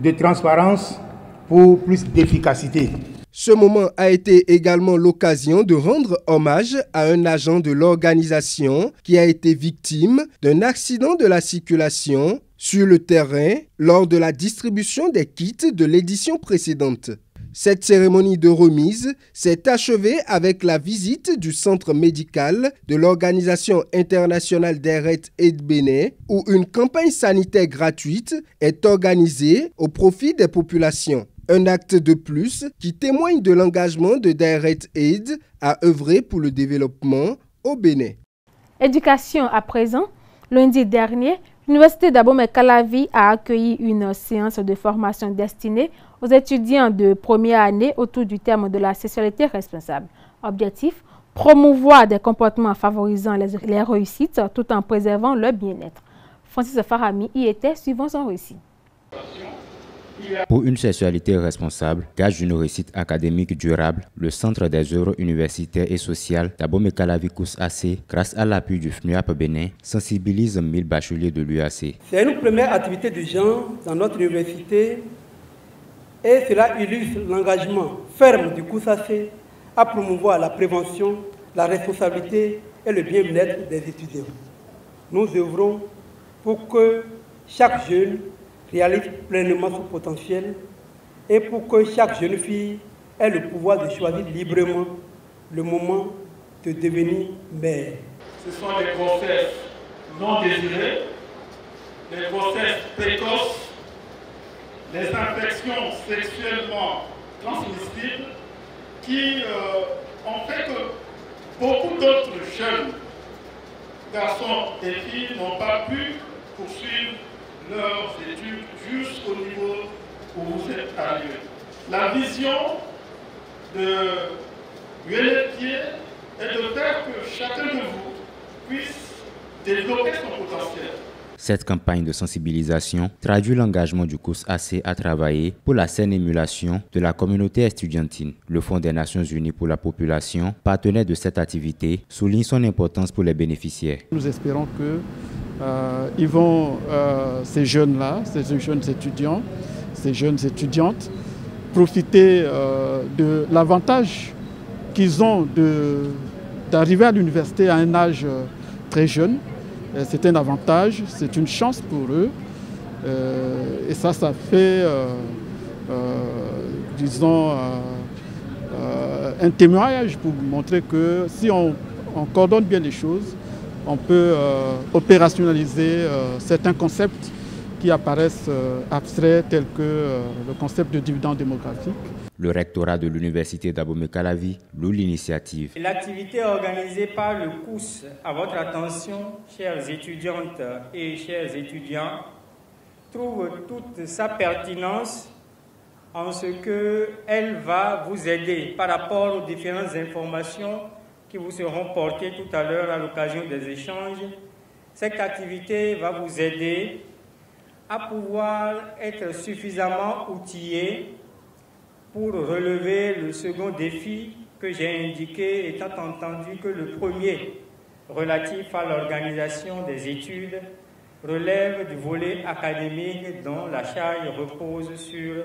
de transparence pour plus d'efficacité. Ce moment a été également l'occasion de rendre hommage à un agent de l'organisation qui a été victime d'un accident de la circulation sur le terrain lors de la distribution des kits de l'édition précédente. Cette cérémonie de remise s'est achevée avec la visite du centre médical de l'Organisation internationale d'Arrête Aide Bénin, où une campagne sanitaire gratuite est organisée au profit des populations. Un acte de plus qui témoigne de l'engagement de d'Arrête Aide à œuvrer pour le développement au Bénin. Éducation à présent. Lundi dernier, l'Université d'Abomey-Calavi a accueilli une séance de formation destinée aux étudiants de première année autour du thème de la sexualité responsable. Objectif, promouvoir des comportements favorisant les réussites tout en préservant leur bien-être. Francis Farami y était, suivant son récit. Pour une sexualité responsable, gage d'une réussite académique durable, le Centre des œuvres universitaires et sociales d'Abomey-Calavi COUS-AC, grâce à l'appui du FNUAP Bénin, sensibilise 1000 bacheliers de l'UAC. C'est une première activité de genre dans notre université et cela illustre l'engagement ferme du COUS-AC à promouvoir la prévention, la responsabilité et le bien-être des étudiants. Nous œuvrons pour que chaque jeune réalise pleinement son potentiel et pour que chaque jeune fille ait le pouvoir de choisir librement le moment de devenir mère. Ce sont les grossesses non désirées, les grossesses précoces, les infections sexuellement transmissibles qui ont fait que beaucoup d'autres jeunes garçons et filles n'ont pas pu poursuivre leurs études jusqu'au niveau où vous êtes arrivés. La vision de l'UNFPA est de faire que chacun de vous puisse développer son potentiel. Cette campagne de sensibilisation traduit l'engagement du COUS-AC à travailler pour la saine émulation de la communauté estudiantine. Le Fonds des Nations Unies pour la population, partenaire de cette activité, souligne son importance pour les bénéficiaires. Nous espérons que ces jeunes-là, ces jeunes étudiants, ces jeunes étudiantes, profiter de l'avantage qu'ils ont d'arriver à l'université à un âge très jeune. C'est un avantage, c'est une chance pour eux Et ça fait, disons, un témoignage pour montrer que si on coordonne bien les choses, on peut opérationnaliser certains concepts qui apparaissent abstraits, tels que le concept de dividende démographique. Le rectorat de l'université d'Abomey-Calavi loue l'initiative. L'activité organisée par le COUS, à votre attention, chères étudiantes et chers étudiants, trouve toute sa pertinence en ce qu'elle va vous aider par rapport aux différentes informations qui vous seront portées tout à l'heure à l'occasion des échanges. Cette activité va vous aider à pouvoir être suffisamment outillé pour relever le second défi que j'ai indiqué, étant entendu que le premier, relatif à l'organisation des études, relève du volet académique dont la charge repose sur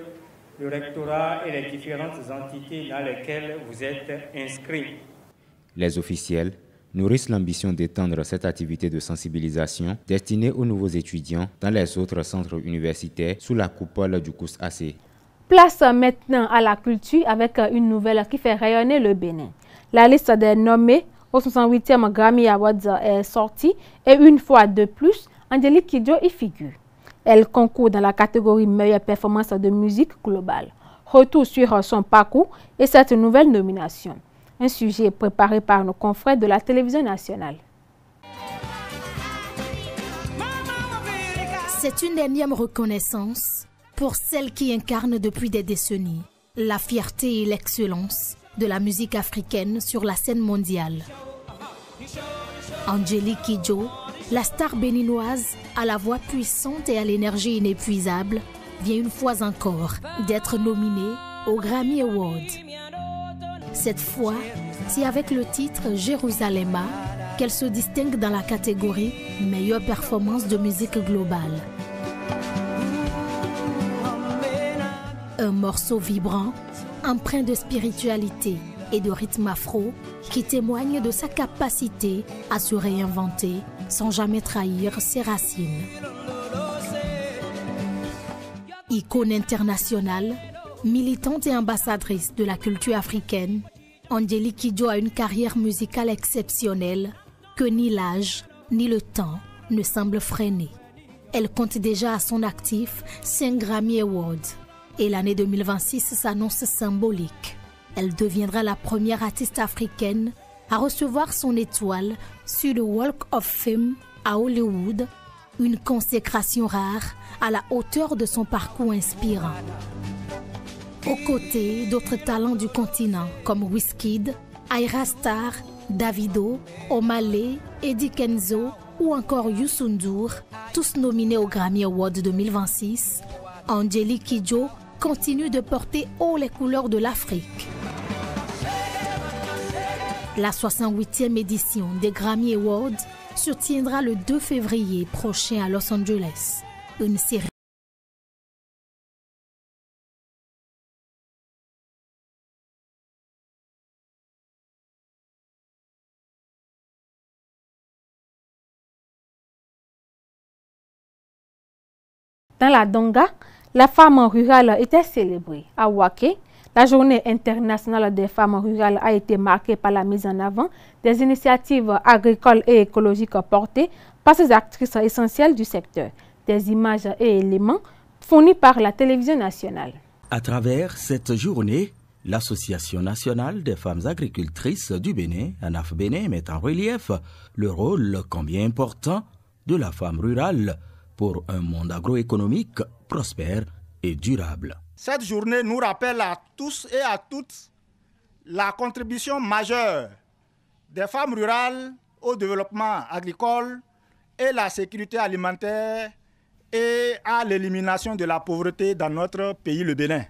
le rectorat et les différentes entités dans lesquelles vous êtes inscrits. Les officiels nourrissent l'ambition d'étendre cette activité de sensibilisation destinée aux nouveaux étudiants dans les autres centres universitaires sous la coupole du COUS-AC. Place maintenant à la culture avec une nouvelle qui fait rayonner le Bénin. La liste des nommés au 68e Grammy Awards est sortie et une fois de plus, Angélique Kidjo y figure. Elle concourt dans la catégorie meilleure performance de musique globale. Retour sur son parcours et cette nouvelle nomination. Un sujet préparé par nos confrères de la télévision nationale. C'est une énième reconnaissance pour celle qui incarne depuis des décennies la fierté et l'excellence de la musique africaine sur la scène mondiale. Angélique Kidjo, la star béninoise à la voix puissante et à l'énergie inépuisable, vient une fois encore d'être nominée aux Grammy Awards. Cette fois, c'est avec le titre Jérusalema qu'elle se distingue dans la catégorie meilleure performance de musique globale. Un morceau vibrant, empreint de spiritualité et de rythme afro qui témoigne de sa capacité à se réinventer sans jamais trahir ses racines. Icône internationale, militante et ambassadrice de la culture africaine, Angélique Kidjo a une carrière musicale exceptionnelle que ni l'âge ni le temps ne semblent freiner. Elle compte déjà à son actif 5 Grammy Awards et l'année 2026 s'annonce symbolique. Elle deviendra la première artiste africaine à recevoir son étoile sur le Walk of Fame à Hollywood, une consécration rare à la hauteur de son parcours inspirant. Aux côtés d'autres talents du continent comme Wizkid, Ayra Starr, Davido, Omalé, Eddie Kenzo ou encore Youssou N'Dour, tous nominés aux Grammy Awards 2026, Angélique Kidjo continue de porter haut les couleurs de l'Afrique. La 68e édition des Grammy Awards se tiendra le 2 février prochain à Los Angeles. Une série Dans la Donga, la femme rurale était célébrée. À Waké, la journée internationale des femmes rurales a été marquée par la mise en avant des initiatives agricoles et écologiques portées par ces actrices essentielles du secteur. Des images et éléments fournis par la télévision nationale. À travers cette journée, l'Association nationale des femmes agricultrices du Bénin, ANAF Bénin, met en relief le rôle combien important de la femme rurale pour un monde agroéconomique prospère et durable. Cette journée nous rappelle à tous et à toutes la contribution majeure des femmes rurales au développement agricole et la sécurité alimentaire et à l'élimination de la pauvreté dans notre pays, le Bénin.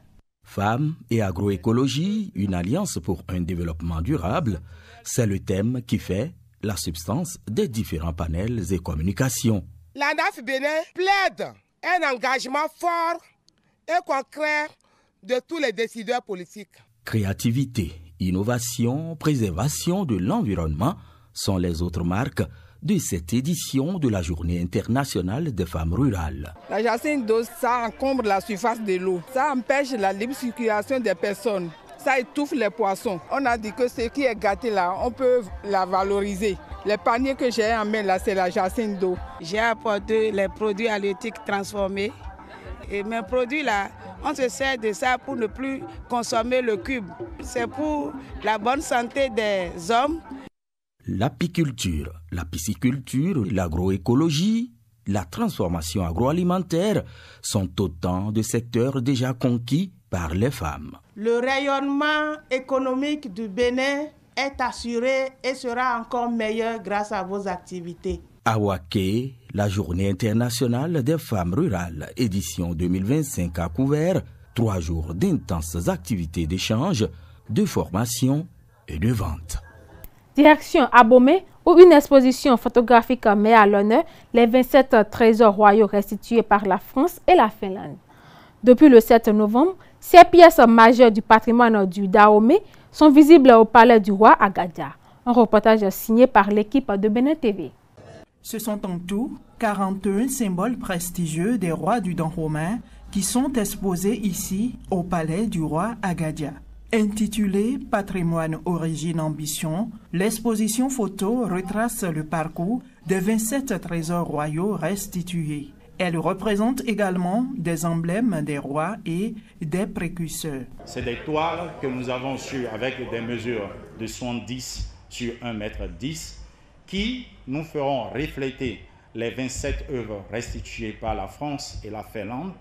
Femmes et agroécologie, une alliance pour un développement durable, c'est le thème qui fait la substance des différents panels et communications. L'ANAF Bénin plaide un engagement fort et concret de tous les décideurs politiques. Créativité, innovation, préservation de l'environnement sont les autres marques de cette édition de la Journée internationale des femmes rurales. La jacinthe d'eau, ça encombre la surface de l'eau. Ça empêche la libre circulation des personnes. Ça étouffe les poissons. On a dit que ce qui est gâté là, on peut la valoriser. Les paniers que j'ai en main là, c'est la jacinthe d'eau. J'ai apporté les produits halieutiques transformés. Et mes produits là, on se sert de ça pour ne plus consommer le cube. C'est pour la bonne santé des hommes. L'apiculture, la pisciculture, l'agroécologie, la transformation agroalimentaire sont autant de secteurs déjà conquis par les femmes. Le rayonnement économique du Bénin est assuré et sera encore meilleur grâce à vos activités. À Waké, la Journée internationale des femmes rurales, édition 2025, a couvert 3 jours d'intenses activités d'échange, de formation et de vente. Direction Abomey, où une exposition photographique met à l'honneur les 27 trésors royaux restitués par la France et la Finlande. Depuis le 7 novembre, ces pièces majeures du patrimoine du Dahomey sont visibles au Palais du Roi à Gadia. Un reportage signé par l'équipe de Bénin TV. Ce sont en tout 41 symboles prestigieux des rois du Dahomey qui sont exposés ici au Palais du Roi à Gadia. Intitulée « Patrimoine, origine, ambition », l'exposition photo retrace le parcours des 27 trésors royaux restitués. Elle représente également des emblèmes des rois et des précurseurs. C'est des toiles que nous avons su avec des mesures de 70 sur 1,10 m qui nous feront refléter les 27 œuvres restituées par la France et la Finlande.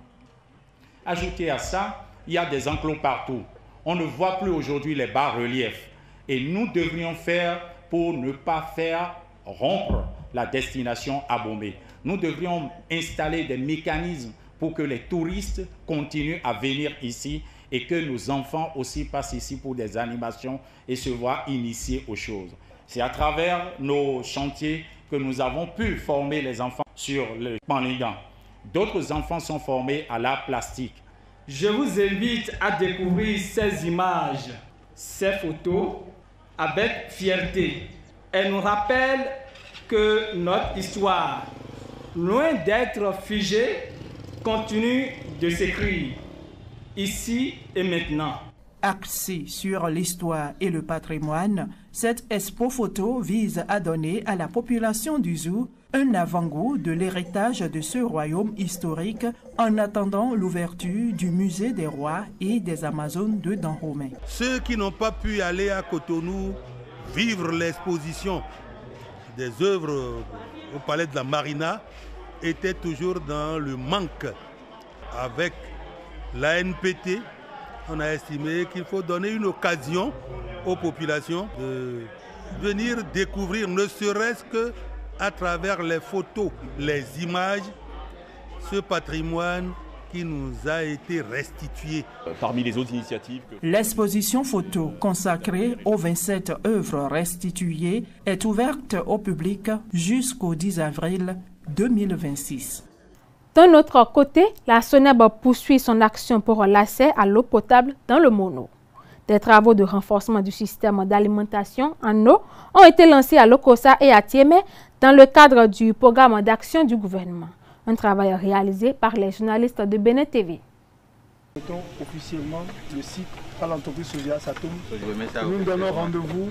Ajouté à ça, il y a des enclos partout. On ne voit plus aujourd'hui les bas-reliefs. Et nous devrions faire pour ne pas faire rompre la destination Abomey. Nous devrions installer des mécanismes pour que les touristes continuent à venir ici et que nos enfants aussi passent ici pour des animations et se voient initiés aux choses. C'est à travers nos chantiers que nous avons pu former les enfants sur le panlingan. D'autres enfants sont formés à l'art plastique. Je vous invite à découvrir ces images, ces photos avec fierté. Elles nous rappellent que notre histoire, loin d'être figée, continue de s'écrire, ici et maintenant. Axée sur l'histoire et le patrimoine, cette expo photo vise à donner à la population du Zou un avant-goût de l'héritage de ce royaume historique en attendant l'ouverture du musée des rois et des Amazones de Dahomey. Ceux qui n'ont pas pu aller à Cotonou vivre l'exposition des œuvres au palais de la Marina étaient toujours dans le manque. Avec l'ANPT, on a estimé qu'il faut donner une occasion aux populations de venir découvrir, ne serait-ce que à travers les photos, les images, ce patrimoine qui nous a été restitué. Parmi les autres initiatives... L'exposition photo consacrée aux 27 œuvres restituées est ouverte au public jusqu'au 10 avril 2026. D'un autre côté, la SONEB poursuit son action pour l'accès à l'eau potable dans le Mono. Des travaux de renforcement du système d'alimentation en eau ont été lancés à Lokossa et à Tiémé dans le cadre du programme d'action du gouvernement. Un travail réalisé par les journalistes de Bénin TV. Nous mettons officiellement le site à l'entreprise Soja Satoum. Nous donnons rendez-vous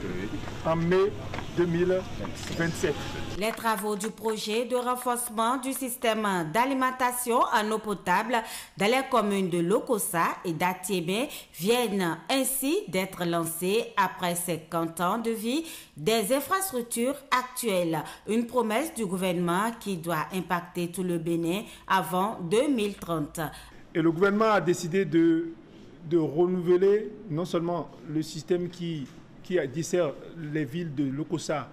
en mai 2027. Les travaux du projet de renforcement du système d'alimentation en eau potable dans les communes de Lokossa et d'Atiémé viennent ainsi d'être lancés après 50 ans de vie des infrastructures actuelles. Une promesse du gouvernement qui doit impacter tout le Bénin avant 2030. Et le gouvernement a décidé de renouveler non seulement le système qui dessert les villes de Lokossa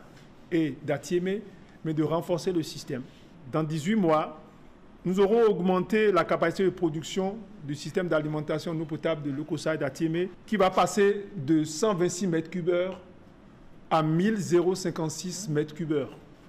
et d'Atiémé, mais de renforcer le système. Dans 18 mois, nous aurons augmenté la capacité de production du système d'alimentation en eau potable de Lokossa et d'Atiémé, qui va passer de 126 m3 à 1056 m3.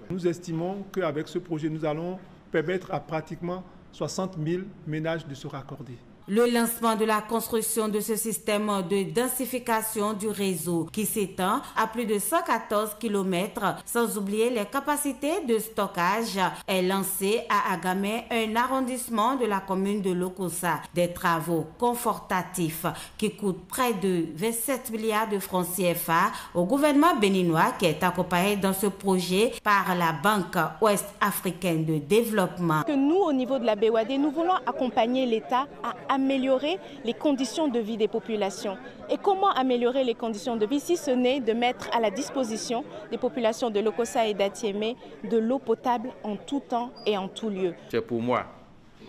Nous estimons qu'avec ce projet, nous allons permettre à pratiquement 60 000 ménages de se raccorder. Le lancement de la construction de ce système de densification du réseau qui s'étend à plus de 114 km, sans oublier les capacités de stockage, est lancé à Agamé, un arrondissement de la commune de Lokossa. Des travaux confortatifs qui coûtent près de 27 milliards de francs CFA au gouvernement béninois qui est accompagné dans ce projet par la Banque ouest-africaine de développement. Nous, au niveau de la BOAD, nous voulons accompagner l'État à améliorer les conditions de vie des populations. Et comment améliorer les conditions de vie si ce n'est de mettre à la disposition des populations de Lokossa et d'Atiémé de l'eau potable en tout temps et en tout lieu. C'est pour moi,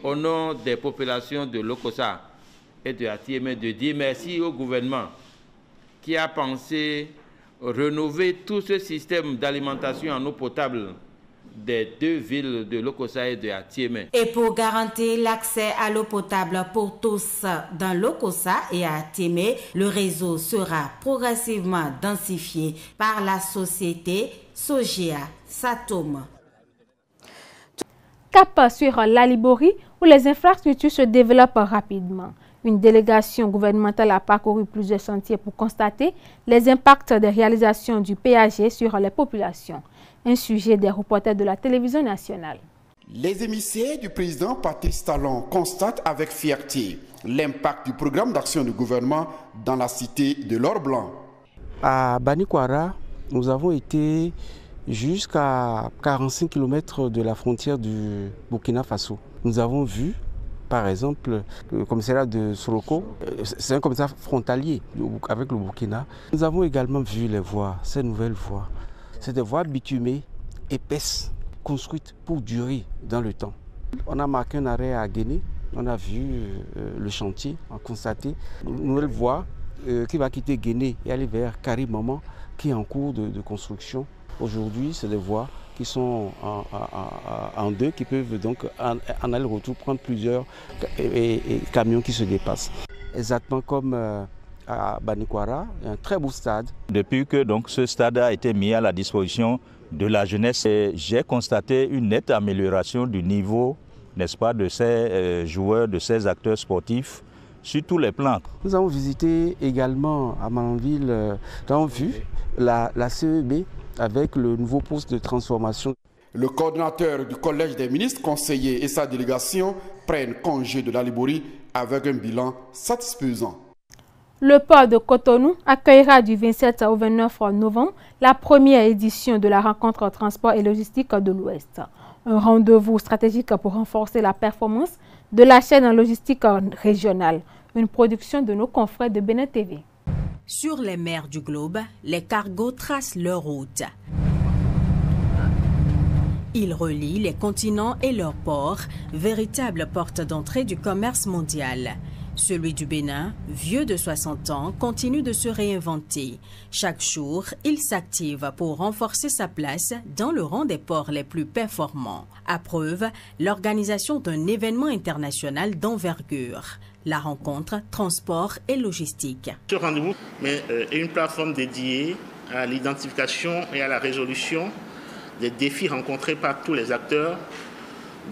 au nom des populations de Lokossa et de Atiémé, de dire merci au gouvernement qui a pensé rénover tout ce système d'alimentation en eau potable des deux villes de Lokossa et de Atiémé. Et pour garantir l'accès à l'eau potable pour tous dans Lokossa et à Atiémé, le réseau sera progressivement densifié par la société Sogea Satom. Cap sur la Libori où les infrastructures se développent rapidement. Une délégation gouvernementale a parcouru plusieurs sentiers pour constater les impacts des réalisations du PAG sur les populations. Un sujet des reporters de la télévision nationale. Les émissaires du président Patrice Talon constatent avec fierté l'impact du programme d'action du gouvernement dans la cité de l'or blanc. À Banikwara, nous avons été jusqu'à 45 km de la frontière du Burkina Faso. Nous avons vu, par exemple, le commissariat de Soroko, c'est un commissariat frontalier avec le Burkina. Nous avons également vu les voies, ces nouvelles voies. C'est des voies bitumées, épaisses, construites pour durer dans le temps. On a marqué un arrêt à Guéné, on a vu le chantier, on a constaté une nouvelle voie qui va quitter Guéné et aller vers Karimaman, qui est en cours de construction. Aujourd'hui, c'est des voies qui sont en deux, qui peuvent donc en aller-retour prendre plusieurs camions qui se dépassent. Exactement comme à Banikwara, un très beau stade. Depuis que donc, ce stade a été mis à la disposition de la jeunesse, j'ai constaté une nette amélioration du niveau, n'est-ce pas, de ces joueurs, de ces acteurs sportifs sur tous les plans. Nous avons visité également à Malanville, nous avons vu la CEB avec le nouveau poste de transformation. Le coordinateur du Collège des ministres conseillers et sa délégation prennent congé de la Libori avec un bilan satisfaisant. Le port de Cotonou accueillera du 27 au 29 novembre la première édition de la rencontre transport et logistique de l'Ouest. Un rendez-vous stratégique pour renforcer la performance de la chaîne logistique régionale. Une production de nos confrères de Bénin TV. Sur les mers du globe, les cargos tracent leur route. Ils relient les continents et leurs ports, véritables portes d'entrée du commerce mondial. Celui du Bénin, vieux de 60 ans, continue de se réinventer. Chaque jour, il s'active pour renforcer sa place dans le rang des ports les plus performants. À preuve, l'organisation d'un événement international d'envergure. La rencontre transport et logistique. Ce rendez-vous est une plateforme dédiée à l'identification et à la résolution des défis rencontrés par tous les acteurs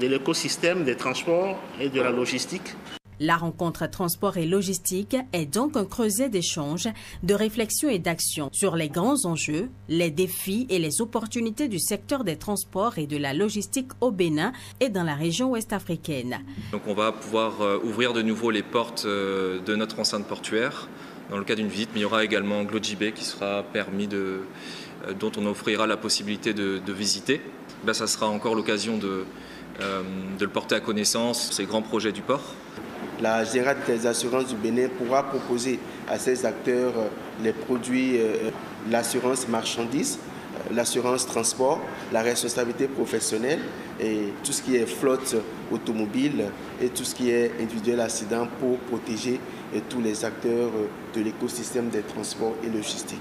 de l'écosystème des transports et de la logistique. La rencontre transport et logistique est donc un creuset d'échanges, de réflexion et d'action sur les grands enjeux, les défis et les opportunités du secteur des transports et de la logistique au Bénin et dans la région ouest africaine. Donc on va pouvoir ouvrir de nouveau les portes de notre enceinte portuaire dans le cadre d'une visite, mais il y aura également Glojibé qui sera permis dont on offrira la possibilité de visiter. Là, ça sera encore l'occasion de le porter à connaissance, ces grands projets du port. La Générale des assurances du Bénin pourra proposer à ces acteurs les produits, l'assurance marchandises, l'assurance transport, la responsabilité professionnelle et tout ce qui est flotte automobile et tout ce qui est individuel accident pour protéger tous les acteurs de l'écosystème des transports et logistiques.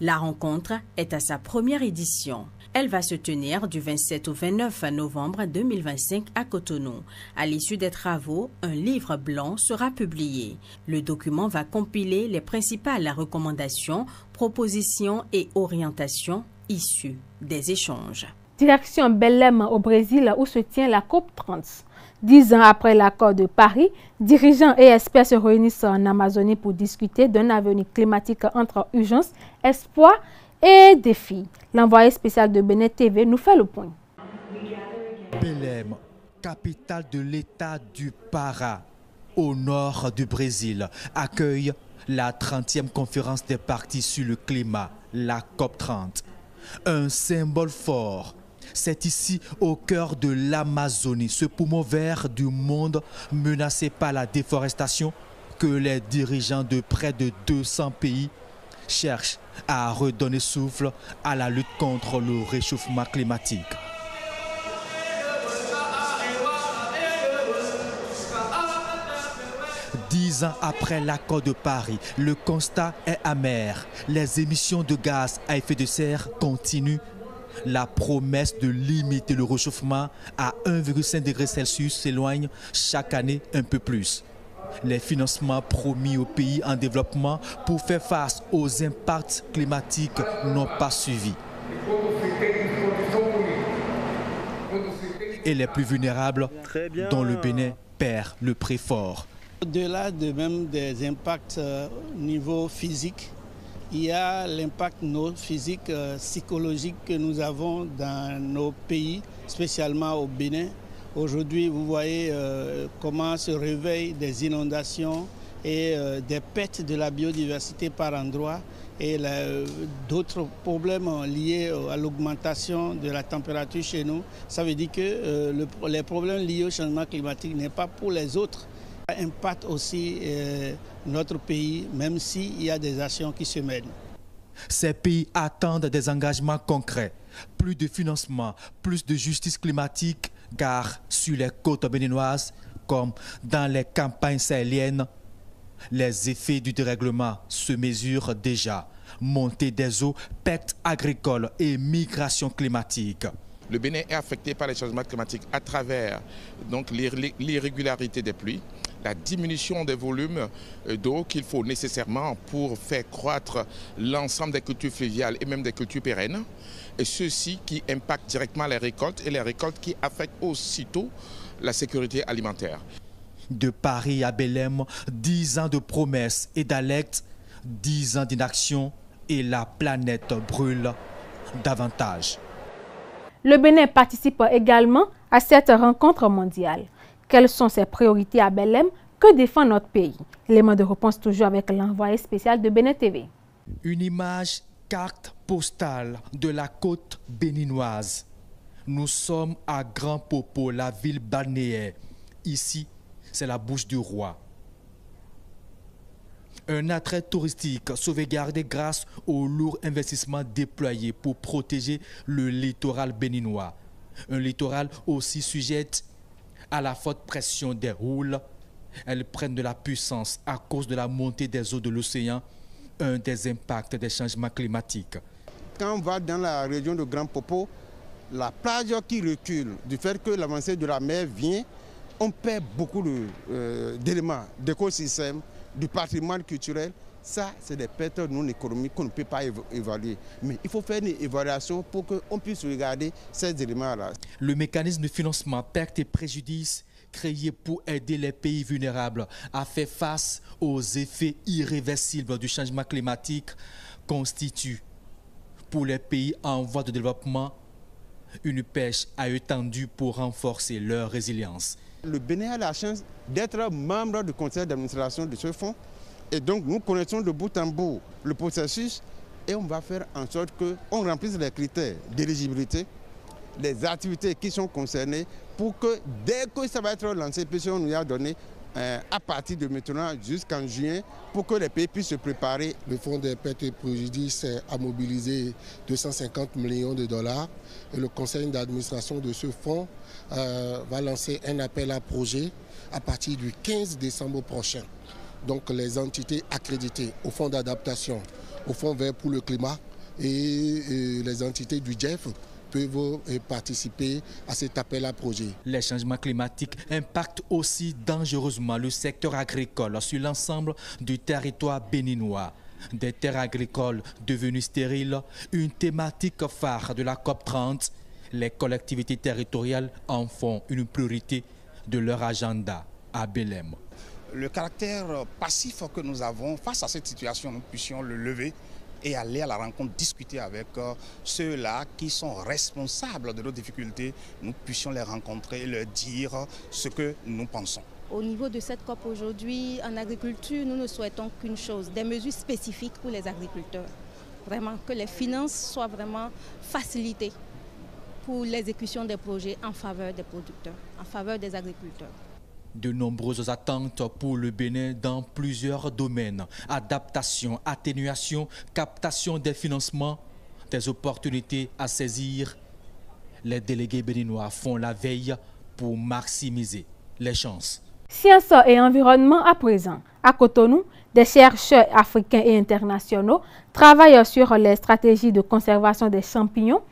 La rencontre est à sa première édition. Elle va se tenir du 27 au 29 novembre 2025 à Cotonou. À l'issue des travaux, un livre blanc sera publié. Le document va compiler les principales recommandations, propositions et orientations issues des échanges. Direction Belém au Brésil où se tient la COP30. 10 ans après l'accord de Paris, dirigeants et experts se réunissent en Amazonie pour discuter d'un avenir climatique entre urgence, espoir et défi. L'envoyé spécial de Bénin TV nous fait le point. Belém, capitale de l'État du Pará, au nord du Brésil, accueille la 30e conférence des partis sur le climat, la COP30. Un symbole fort. C'est ici, au cœur de l'Amazonie, ce poumon vert du monde menacé par la déforestation, que les dirigeants de près de 200 pays cherchent à redonner souffle à la lutte contre le réchauffement climatique. Dix ans après l'accord de Paris, le constat est amer. Les émissions de gaz à effet de serre continuent. La promesse de limiter le réchauffement à 1,5 degré Celsius s'éloigne chaque année un peu plus. Les financements promis aux pays en développement pour faire face aux impacts climatiques n'ont pas suivi. Et les plus vulnérables, dont le Bénin, perd le prix fort. Au-delà même des impacts au niveau physique, il y a l'impact physique, psychologique que nous avons dans nos pays, spécialement au Bénin. Aujourd'hui, vous voyez comment se réveillent des inondations et des pertes de la biodiversité par endroits et d'autres problèmes liés à l'augmentation de la température chez nous. Ça veut dire que les problèmes liés au changement climatique n'est pas pour les autres. Ça impacte aussi notre pays, même s'il y a des actions qui se mènent. Ces pays attendent des engagements concrets, plus de financement, plus de justice climatique, car sur les côtes béninoises, comme dans les campagnes sahéliennes, les effets du dérèglement se mesurent déjà. Montée des eaux, pertes agricoles et migration climatique. Le Bénin est affecté par les changements climatiques à travers l'irrégularité des pluies, la diminution des volumes d'eau qu'il faut nécessairement pour faire croître l'ensemble des cultures fluviales et même des cultures pérennes, et ceci qui impacte directement les récoltes et les récoltes qui affectent aussitôt la sécurité alimentaire. De Paris à Belém, 10 ans de promesses et d'alertes, 10 ans d'inaction et la planète brûle davantage. Le Bénin participe également à cette rencontre mondiale. Quelles sont ses priorités à Belém? Que défend notre pays? Élément de réponse toujours avec l'envoyé spécial de Bénin TV. Une image carte postale de la côte béninoise. Nous sommes à Grand Popo, la ville balnéaire. Ici, c'est la Bouche du Roi. Un attrait touristique sauvegardé grâce aux lourds investissements déployés pour protéger le littoral béninois. Un littoral aussi sujet à la forte pression des houles. Elles prennent de la puissance à cause de la montée des eaux de l'océan, un des impacts des changements climatiques. Quand on va dans la région de Grand Popo, la plage qui recule, du fait que l'avancée de la mer vient, on perd beaucoup d'éléments, d'écosystèmes, du patrimoine culturel. Ça, c'est des pertes non économiques qu'on ne peut pas évaluer. Mais il faut faire une évaluation pour qu'on puisse regarder ces éléments-là. Le mécanisme de financement pertes et préjudices créé pour aider les pays vulnérables à faire face aux effets irréversibles du changement climatique constitue pour les pays en voie de développement une pêche à eux tendue pour renforcer leur résilience. Le Bénin a la chance d'être membre du conseil d'administration de ce fonds. Et donc nous connaissons de bout en bout le processus et on va faire en sorte qu'on remplisse les critères d'éligibilité, les activités qui sont concernées pour que dès que ça va être lancé, puisqu'on nous a donné à partir de maintenant jusqu'en juin pour que les pays puissent se préparer. Le fonds des pertes et préjudices a mobilisé 250 millions de dollars et le conseil d'administration de ce fonds va lancer un appel à projet à partir du 15 décembre prochain. Donc les entités accréditées au fonds d'adaptation, au fonds vert pour le climat et les entités du GEF peuvent participer à cet appel à projet. Les changements climatiques impactent aussi dangereusement le secteur agricole sur l'ensemble du territoire béninois. Des terres agricoles devenues stériles, une thématique phare de la COP30. Les collectivités territoriales en font une priorité de leur agenda à Belém. Le caractère passif que nous avons face à cette situation, nous puissions le lever et aller à la rencontre, discuter avec ceux-là qui sont responsables de nos difficultés. Nous puissions les rencontrer et leur dire ce que nous pensons. Au niveau de cette COP aujourd'hui, en agriculture, nous ne souhaitons qu'une chose, des mesures spécifiques pour les agriculteurs. Vraiment, que les finances soient vraiment facilitées pour l'exécution des projets en faveur des producteurs, en faveur des agriculteurs. De nombreuses attentes pour le Bénin dans plusieurs domaines. Adaptation, atténuation, captation des financements, des opportunités à saisir. Les délégués béninois font la veille pour maximiser les chances. Sciences et environnement à présent. À Cotonou, des chercheurs africains et internationaux travaillent sur les stratégies de conservation des champignons,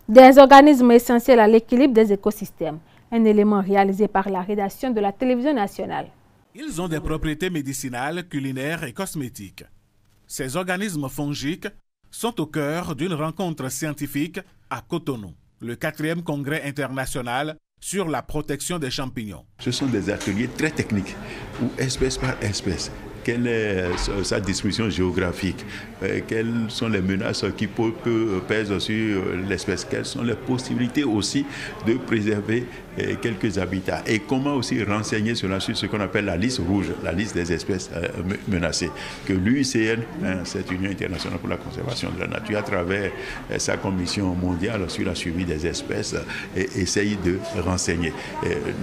des organismes essentiels à l'équilibre des écosystèmes. Un élément réalisé par la rédaction de la télévision nationale. Ils ont des propriétés médicinales, culinaires et cosmétiques. Ces organismes fongiques sont au cœur d'une rencontre scientifique à Cotonou, le 4e congrès international sur la protection des champignons. Ce sont des ateliers très techniques, où espèce par espèce, quelle est sa distribution géographique, quelles sont les menaces qui pèsent sur l'espèce, quelles sont les possibilités aussi de préserver quelques habitats et comment aussi renseigner cela sur ce qu'on appelle la liste rouge, la liste des espèces menacées, que l'UICN, cette Union internationale pour la conservation de la nature, à travers sa commission mondiale sur la suivi des espèces, essaye de renseigner.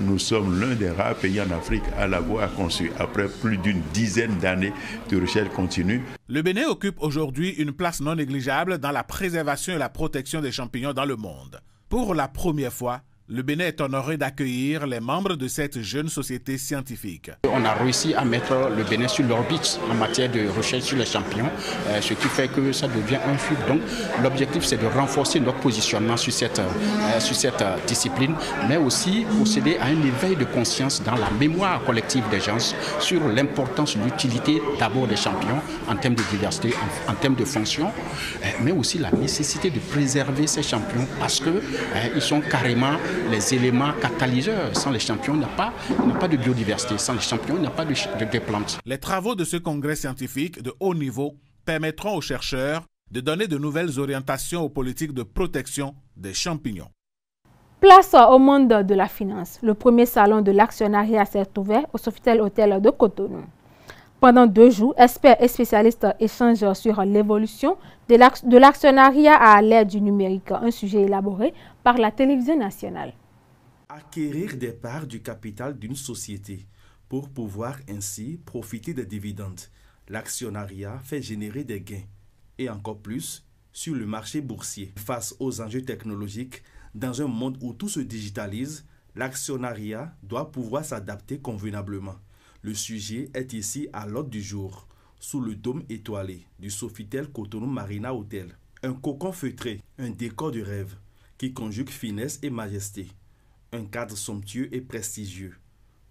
Nous sommes l'un des rares pays en Afrique à l'avoir conçu, après plus d'une dizaine d'années de recherche continue. Le Bénin occupe aujourd'hui une place non négligeable dans la préservation et la protection des champignons dans le monde. Pour la première fois, le Bénin est honoré d'accueillir les membres de cette jeune société scientifique. On a réussi à mettre le Bénin sur l'orbite en matière de recherche sur les champignons, ce qui fait que ça devient un flux. Donc l'objectif, c'est de renforcer notre positionnement sur cette discipline, mais aussi procéder à un éveil de conscience dans la mémoire collective des gens sur l'importance, l'utilité d'abord des champignons en termes de diversité, en termes de fonction, mais aussi la nécessité de préserver ces champignons parce qu'ils sont carrément les éléments catalyseurs. Sans les champignons, il n'y a pas de biodiversité. Sans les champignons, il n'y a pas de plantes. Les travaux de ce congrès scientifique de haut niveau permettront aux chercheurs de donner de nouvelles orientations aux politiques de protection des champignons. Place au monde de la finance. Le premier salon de l'actionnariat s'est ouvert au Sofitel Hôtel de Cotonou. Pendant 2 jours, experts et spécialistes échangent sur l'évolution de l'actionnariat à l'ère du numérique, un sujet élaboré par la télévision nationale. Acquérir des parts du capital d'une société pour pouvoir ainsi profiter des dividendes. L'actionnariat fait générer des gains et encore plus sur le marché boursier. Face aux enjeux technologiques, dans un monde où tout se digitalise, l'actionnariat doit pouvoir s'adapter convenablement. Le sujet est ici à l'ordre du jour, sous le dôme étoilé du Sofitel Cotonou Marina Hotel. Un cocon feutré, un décor de rêve qui conjugue finesse et majesté. Un cadre somptueux et prestigieux.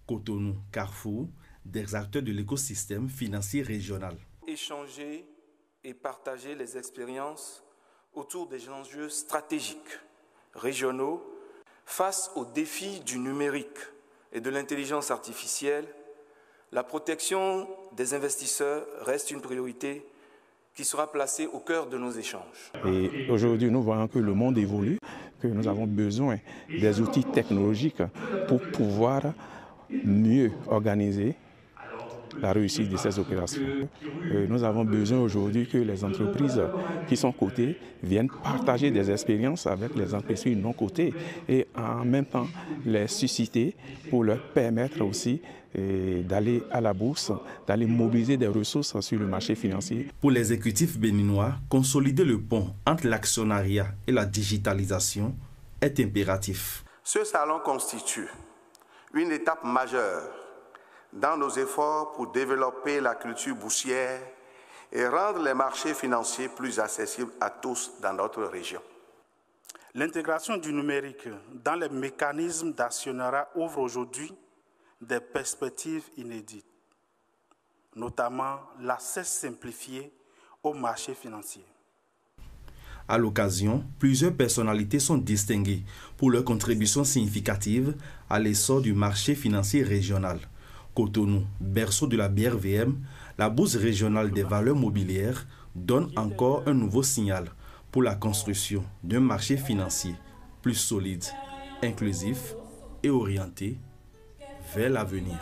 Cotonou, carrefour des acteurs de l'écosystème financier régional. Échanger et partager les expériences autour des enjeux stratégiques, régionaux, face aux défis du numérique et de l'intelligence artificielle. La protection des investisseurs reste une priorité qui sera placée au cœur de nos échanges. Et aujourd'hui, nous voyons que le monde évolue, que nous avons besoin des outils technologiques pour pouvoir mieux organiser la réussite de ces opérations. Nous avons besoin aujourd'hui que les entreprises qui sont cotées viennent partager des expériences avec les entreprises non cotées et en même temps les susciter pour leur permettre aussi d'aller à la bourse, d'aller mobiliser des ressources sur le marché financier. Pour l'exécutif béninois, consolider le pont entre l'actionnariat et la digitalisation est impératif. Ce salon constitue une étape majeure dans nos efforts pour développer la culture boursière et rendre les marchés financiers plus accessibles à tous dans notre région. L'intégration du numérique dans les mécanismes d'actionnariat ouvre aujourd'hui des perspectives inédites, notamment l'accès simplifié aux marchés financiers. À l'occasion, plusieurs personnalités sont distinguées pour leur contribution significative à l'essor du marché financier régional. Cotonou, berceau de la bière VM, la bourse régionale des valeurs mobilières donne encore un nouveau signal pour la construction d'un marché financier plus solide, inclusif et orienté vers l'avenir.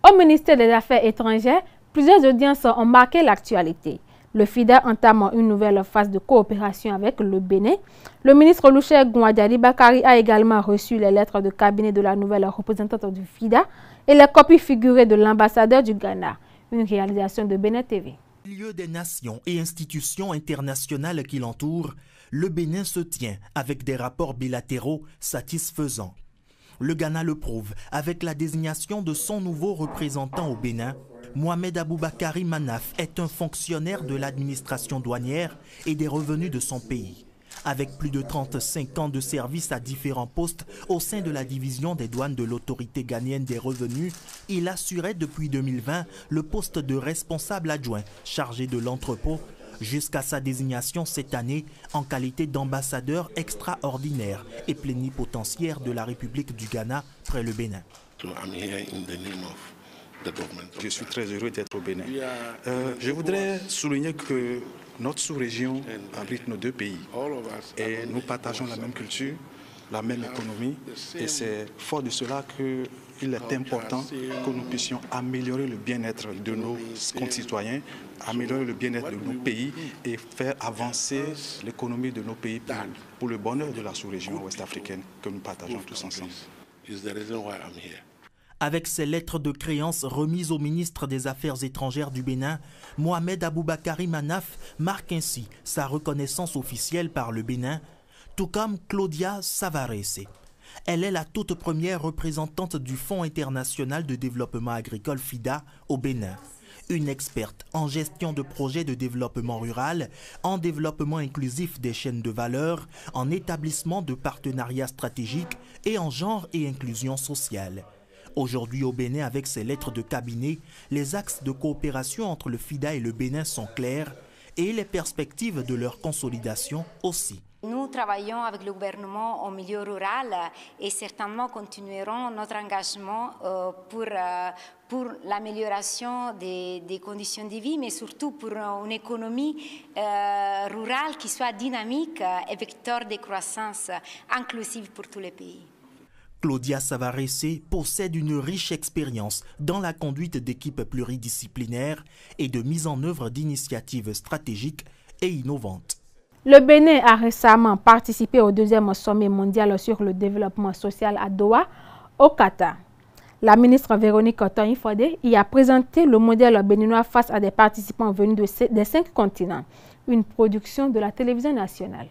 Au ministère des Affaires étrangères, plusieurs audiences ont marqué l'actualité. Le FIDA entame une nouvelle phase de coopération avec le Bénin. Le ministre Olusegun Bakari a également reçu les lettres de cabinet de la nouvelle représentante du FIDA et les copies figurées de l'ambassadeur du Ghana. Une réalisation de Bénin TV. Au milieu des nations et institutions internationales qui l'entourent, le Bénin se tient avec des rapports bilatéraux satisfaisants. Le Ghana le prouve avec la désignation de son nouveau représentant au Bénin. Mohamed Aboubakari Manaf est un fonctionnaire de l'administration douanière et des revenus de son pays. Avec plus de 35 ans de service à différents postes au sein de la division des douanes de l'autorité ghanéenne des revenus, il assurait depuis 2020 le poste de responsable adjoint chargé de l'entrepôt jusqu'à sa désignation cette année en qualité d'ambassadeur extraordinaire et plénipotentiaire de la République du Ghana près le Bénin. Je suis très heureux d'être au Bénin. Je voudrais souligner que notre sous-région abrite nos deux pays et nous partageons la même culture, la même économie et c'est fort de cela qu'il est important que nous puissions améliorer le bien-être de nos concitoyens, améliorer le bien-être de nos pays et faire avancer l'économie de nos pays pour le bonheur de la sous-région ouest-africaine que nous partageons tous ensemble. Avec ses lettres de créance remises au ministre des Affaires étrangères du Bénin, Mohamed Aboubakari Manaf marque ainsi sa reconnaissance officielle par le Bénin, tout comme Claudia Savarese. Elle est la toute première représentante du Fonds international de développement agricole FIDA au Bénin. Une experte en gestion de projets de développement rural, en développement inclusif des chaînes de valeur, en établissement de partenariats stratégiques et en genre et inclusion sociale. Aujourd'hui au Bénin, avec ses lettres de cabinet, les axes de coopération entre le FIDA et le Bénin sont clairs et les perspectives de leur consolidation aussi. Nous travaillons avec le gouvernement au milieu rural et certainement continuerons notre engagement pour l'amélioration des conditions de vie, mais surtout pour une économie rurale qui soit dynamique et vecteur de croissance inclusive pour tous les pays. Claudia Savarese possède une riche expérience dans la conduite d'équipes pluridisciplinaires et de mise en œuvre d'initiatives stratégiques et innovantes. Le Bénin a récemment participé au deuxième sommet mondial sur le développement social à Doha, au Qatar. La ministre Véronique Oton-Ifode y a présenté le modèle béninois face à des participants venus des 5 continents, une production de la télévision nationale.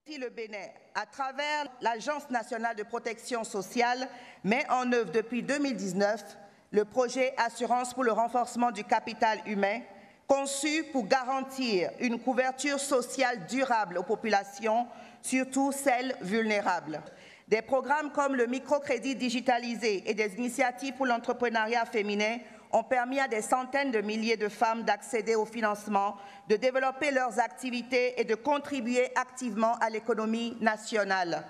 Le Bénin, à travers l'Agence nationale de protection sociale, met en œuvre depuis 2019 le projet Assurance pour le renforcement du capital humain, conçu pour garantir une couverture sociale durable aux populations, surtout celles vulnérables. Des programmes comme le microcrédit digitalisé et des initiatives pour l'entrepreneuriat féminin ont permis à des centaines de milliers de femmes d'accéder au financement, de développer leurs activités et de contribuer activement à l'économie nationale.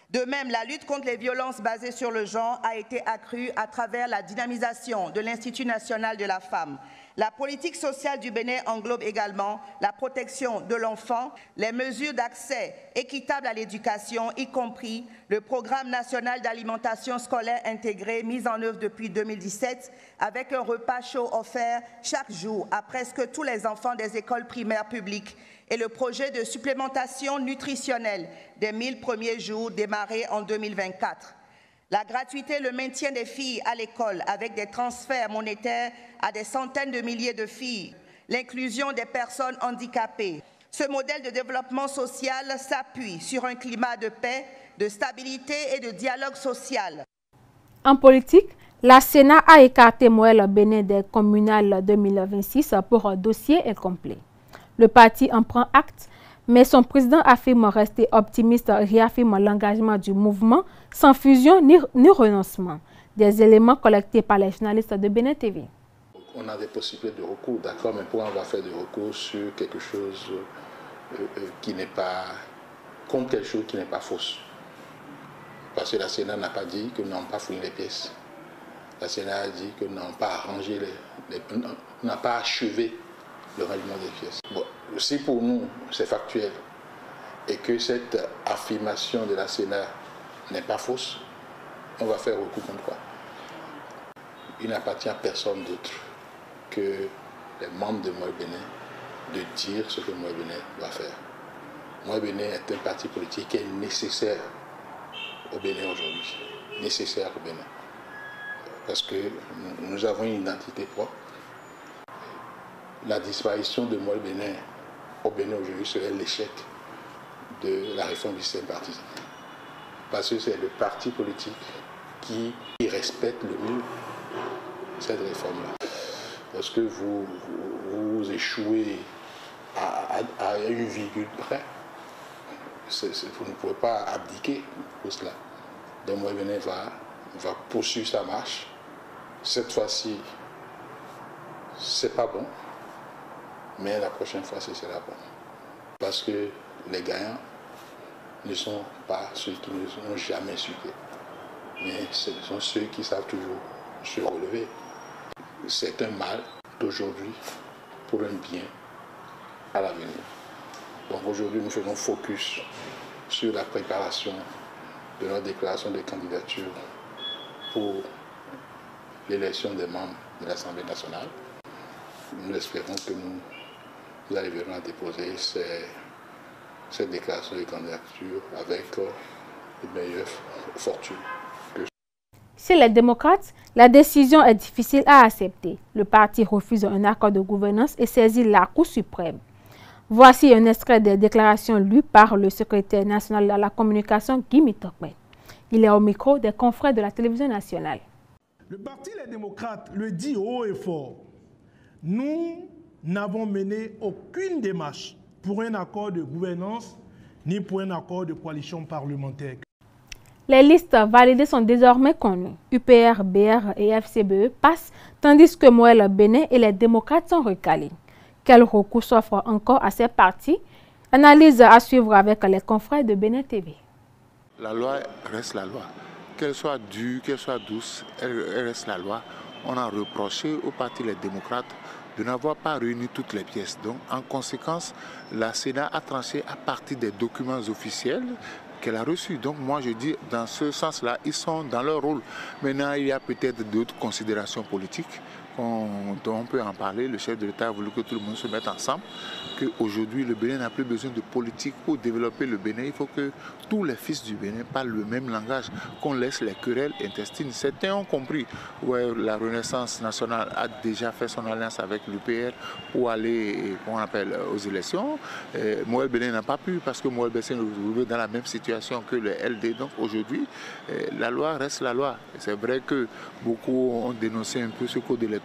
De même, la lutte contre les violences basées sur le genre a été accrue à travers la dynamisation de l'Institut national de la femme. La politique sociale du Bénin englobe également la protection de l'enfant, les mesures d'accès équitable à l'éducation, y compris le programme national d'alimentation scolaire intégré mis en œuvre depuis 2017 avec un repas chaud offert chaque jour à presque tous les enfants des écoles primaires publiques et le projet de supplémentation nutritionnelle des 1000 premiers jours démarré en 2024. La gratuité, le maintien des filles à l'école avec des transferts monétaires à des centaines de milliers de filles, l'inclusion des personnes handicapées. Ce modèle de développement social s'appuie sur un climat de paix, de stabilité et de dialogue social. En politique, la Sénat a écarté Moël Bénin des communales 2026 pour un dossier incomplet. Le parti en prend acte, mais son président affirme rester optimiste et réaffirme l'engagement du mouvement sans fusion ni renoncement. Des éléments collectés par les journalistes de Bénin TV. On a des possibilités de recours, d'accord, mais pourquoi on va faire des recours sur quelque chose qui n'est pas contre quelque chose qui n'est pas fausse. Parce que la Sénat n'a pas dit que nous n'avons pas fouillé les pièces. La Sénat a dit que nous n'avons pas arrangé, n'a pas achevé le rangement des pièces. Bon, si pour nous c'est factuel et que cette affirmation de la Sénat n'est pas fausse, on va faire recours contre quoi? Il n'appartient à personne d'autre que les membres de Moël Bénin de dire ce que Moël Bénin doit faire. Moël Bénin est un parti politique qui est nécessaire au Bénin aujourd'hui. Nécessaire au Bénin. Parce que nous avons une identité propre. La disparition de Moël Bénin au Bénin aujourd'hui serait l'échec de la réforme du système partisan. Parce que c'est le parti politique qui respecte le mieux cette réforme-là. Parce que vous échouez à une virgule près, vous ne pouvez pas abdiquer pour cela. Donc Moël Bénin va poursuivre sa marche. Cette fois-ci, c'est pas bon, mais la prochaine fois, ce sera bon. Parce que les gagnants ne sont pas ceux qui ne sont jamais insultés, mais ce sont ceux qui savent toujours se relever. C'est un mal d'aujourd'hui pour un bien à l'avenir. Donc aujourd'hui, nous faisons focus sur la préparation de notre déclaration de candidature pour l'élection des membres de l'Assemblée nationale. Nous espérons que nous arriverons à déposer cette déclaration de candidature avec une meilleure fortune. Chez les démocrates, la décision est difficile à accepter. Le parti refuse un accord de gouvernance et saisit la Cour suprême. Voici un extrait des déclarations lues par le secrétaire national de la communication, Guy Mitokbe. Il est au micro des confrères de la télévision nationale. Le parti Les démocrates le dit haut et fort. Nous n'avons mené aucune démarche pour un accord de gouvernance ni pour un accord de coalition parlementaire. Les listes validées sont désormais connues. UPR, BR et FCBE passent, tandis que Moël Bénin et les démocrates sont recalés. Quel recours s'offre encore à ces partis? Analyse à suivre avec les confrères de Bénin TV. La loi reste la loi. Qu'elle soit dure, qu'elle soit douce, elle reste la loi. On a reproché au parti Les démocrates de n'avoir pas réuni toutes les pièces. Donc, en conséquence, la Sénat a tranché à partir des documents officiels qu'elle a reçus. Donc, moi, je dis, dans ce sens-là, ils sont dans leur rôle. Maintenant, il y a peut-être d'autres considérations politiques dont on peut en parler. Le chef de l'État a voulu que tout le monde se mette ensemble, qu'aujourd'hui, le Bénin n'a plus besoin de politique pour développer le Bénin. Il faut que tous les fils du Bénin parlent le même langage, qu'on laisse les querelles intestines. Certains ont compris. Ouais, la Renaissance nationale a déjà fait son alliance avec l'UPR pour aller, qu'on appelle, aux élections. Moël Bénin n'a pas pu parce que Moël Bénin se retrouve dans la même situation que le LD. Donc aujourd'hui, la loi reste la loi. C'est vrai que beaucoup ont dénoncé un peu ce code électoral,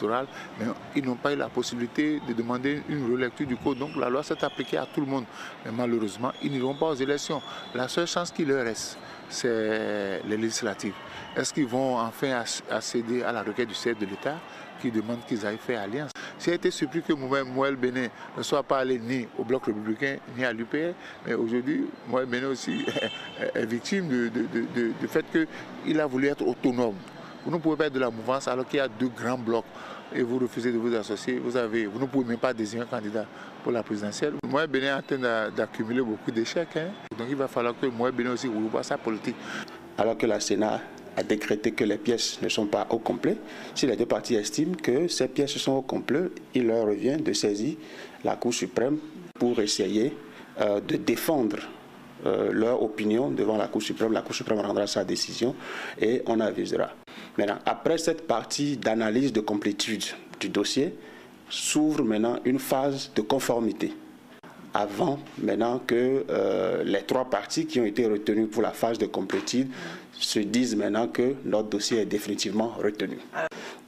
mais ils n'ont pas eu la possibilité de demander une relecture du code. Donc la loi s'est appliquée à tout le monde. Mais malheureusement, ils n'iront pas aux élections. La seule chance qu'il leur reste, c'est les législatives. Est-ce qu'ils vont enfin accéder à la requête du chef de l'État qui demande qu'ils aillent faire alliance? J'ai été surpris que Moël Bénin ne soit pas allé ni au Bloc républicain ni à l'UPR, mais aujourd'hui, Moël Bénin aussi est victime du fait qu'il a voulu être autonome. Vous ne pouvez pas être de la mouvance alors qu'il y a deux grands blocs et vous refusez de vous associer. Vous ne pouvez même pas désigner un candidat pour la présidentielle. Moël Bénin est en train d'accumuler beaucoup d'échecs. Donc il va falloir que Moël Bénin aussi revoie sa politique. Alors que la Sénat a décrété que les pièces ne sont pas au complet, si les deux partis estiment que ces pièces sont au complet, il leur revient de saisir la Cour suprême pour essayer de défendre leur opinion devant la Cour suprême. La Cour suprême rendra sa décision et on avisera. Maintenant, après cette partie d'analyse de complétude du dossier, s'ouvre maintenant une phase de conformité. Avant maintenant que les trois parties qui ont été retenues pour la phase de complétude se disent maintenant que notre dossier est définitivement retenu.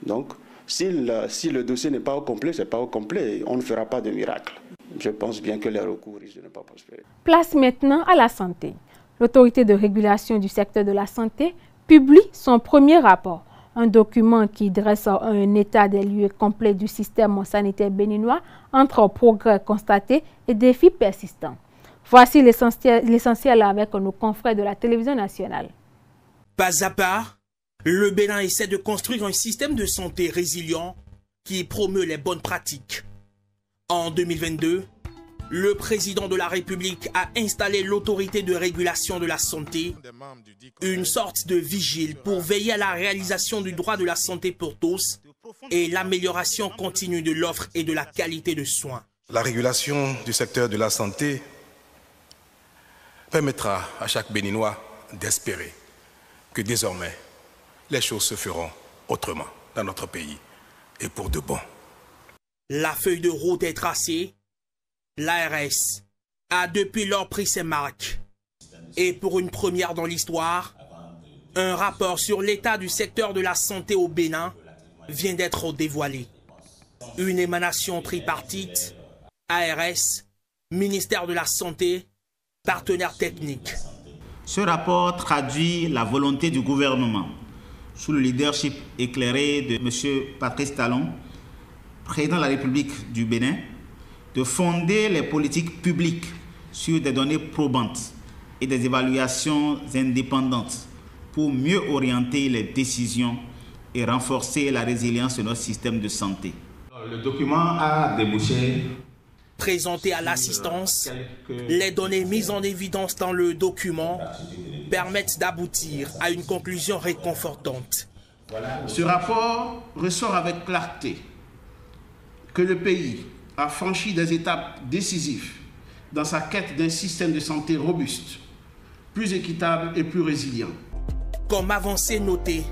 Donc, si le dossier n'est pas au complet, c'est pas au complet. On ne fera pas de miracle. Je pense bien que les recours risquent de ne pas prospérer. Place maintenant à la santé. L'autorité de régulation du secteur de la santé publie son premier rapport. un document qui dresse un état des lieux complet du système sanitaire béninois entre progrès constatés et défis persistants. Voici l'essentiel avec nos confrères de la télévision nationale. Pas à pas, le Bénin essaie de construire un système de santé résilient qui promeut les bonnes pratiques. En 2022, le président de la République a installé l'autorité de régulation de la santé, une sorte de vigile pour veiller à la réalisation du droit de la santé pour tous et l'amélioration continue de l'offre et de la qualité de soins. La régulation du secteur de la santé permettra à chaque Béninois d'espérer que désormais les choses se feront autrement dans notre pays et pour de bon. La feuille de route est tracée. L'ARS a depuis lors pris ses marques. Et pour une première dans l'histoire, un rapport sur l'état du secteur de la santé au Bénin vient d'être dévoilé. Une émanation tripartite, ARS, ministère de la Santé, partenaires techniques. Ce rapport traduit la volonté du gouvernement, sous le leadership éclairé de M. Patrice Talon, président de la République du Bénin, de fonder les politiques publiques sur des données probantes et des évaluations indépendantes pour mieux orienter les décisions et renforcer la résilience de notre système de santé. Le document a débouché. Présenté à l'assistance, les données mises en évidence dans le document permettent d'aboutir à une conclusion réconfortante. Ce rapport ressort avec clarté que le pays a franchi des étapes décisives dans sa quête d'un système de santé robuste, plus équitable et plus résilient. Comme avancée notée,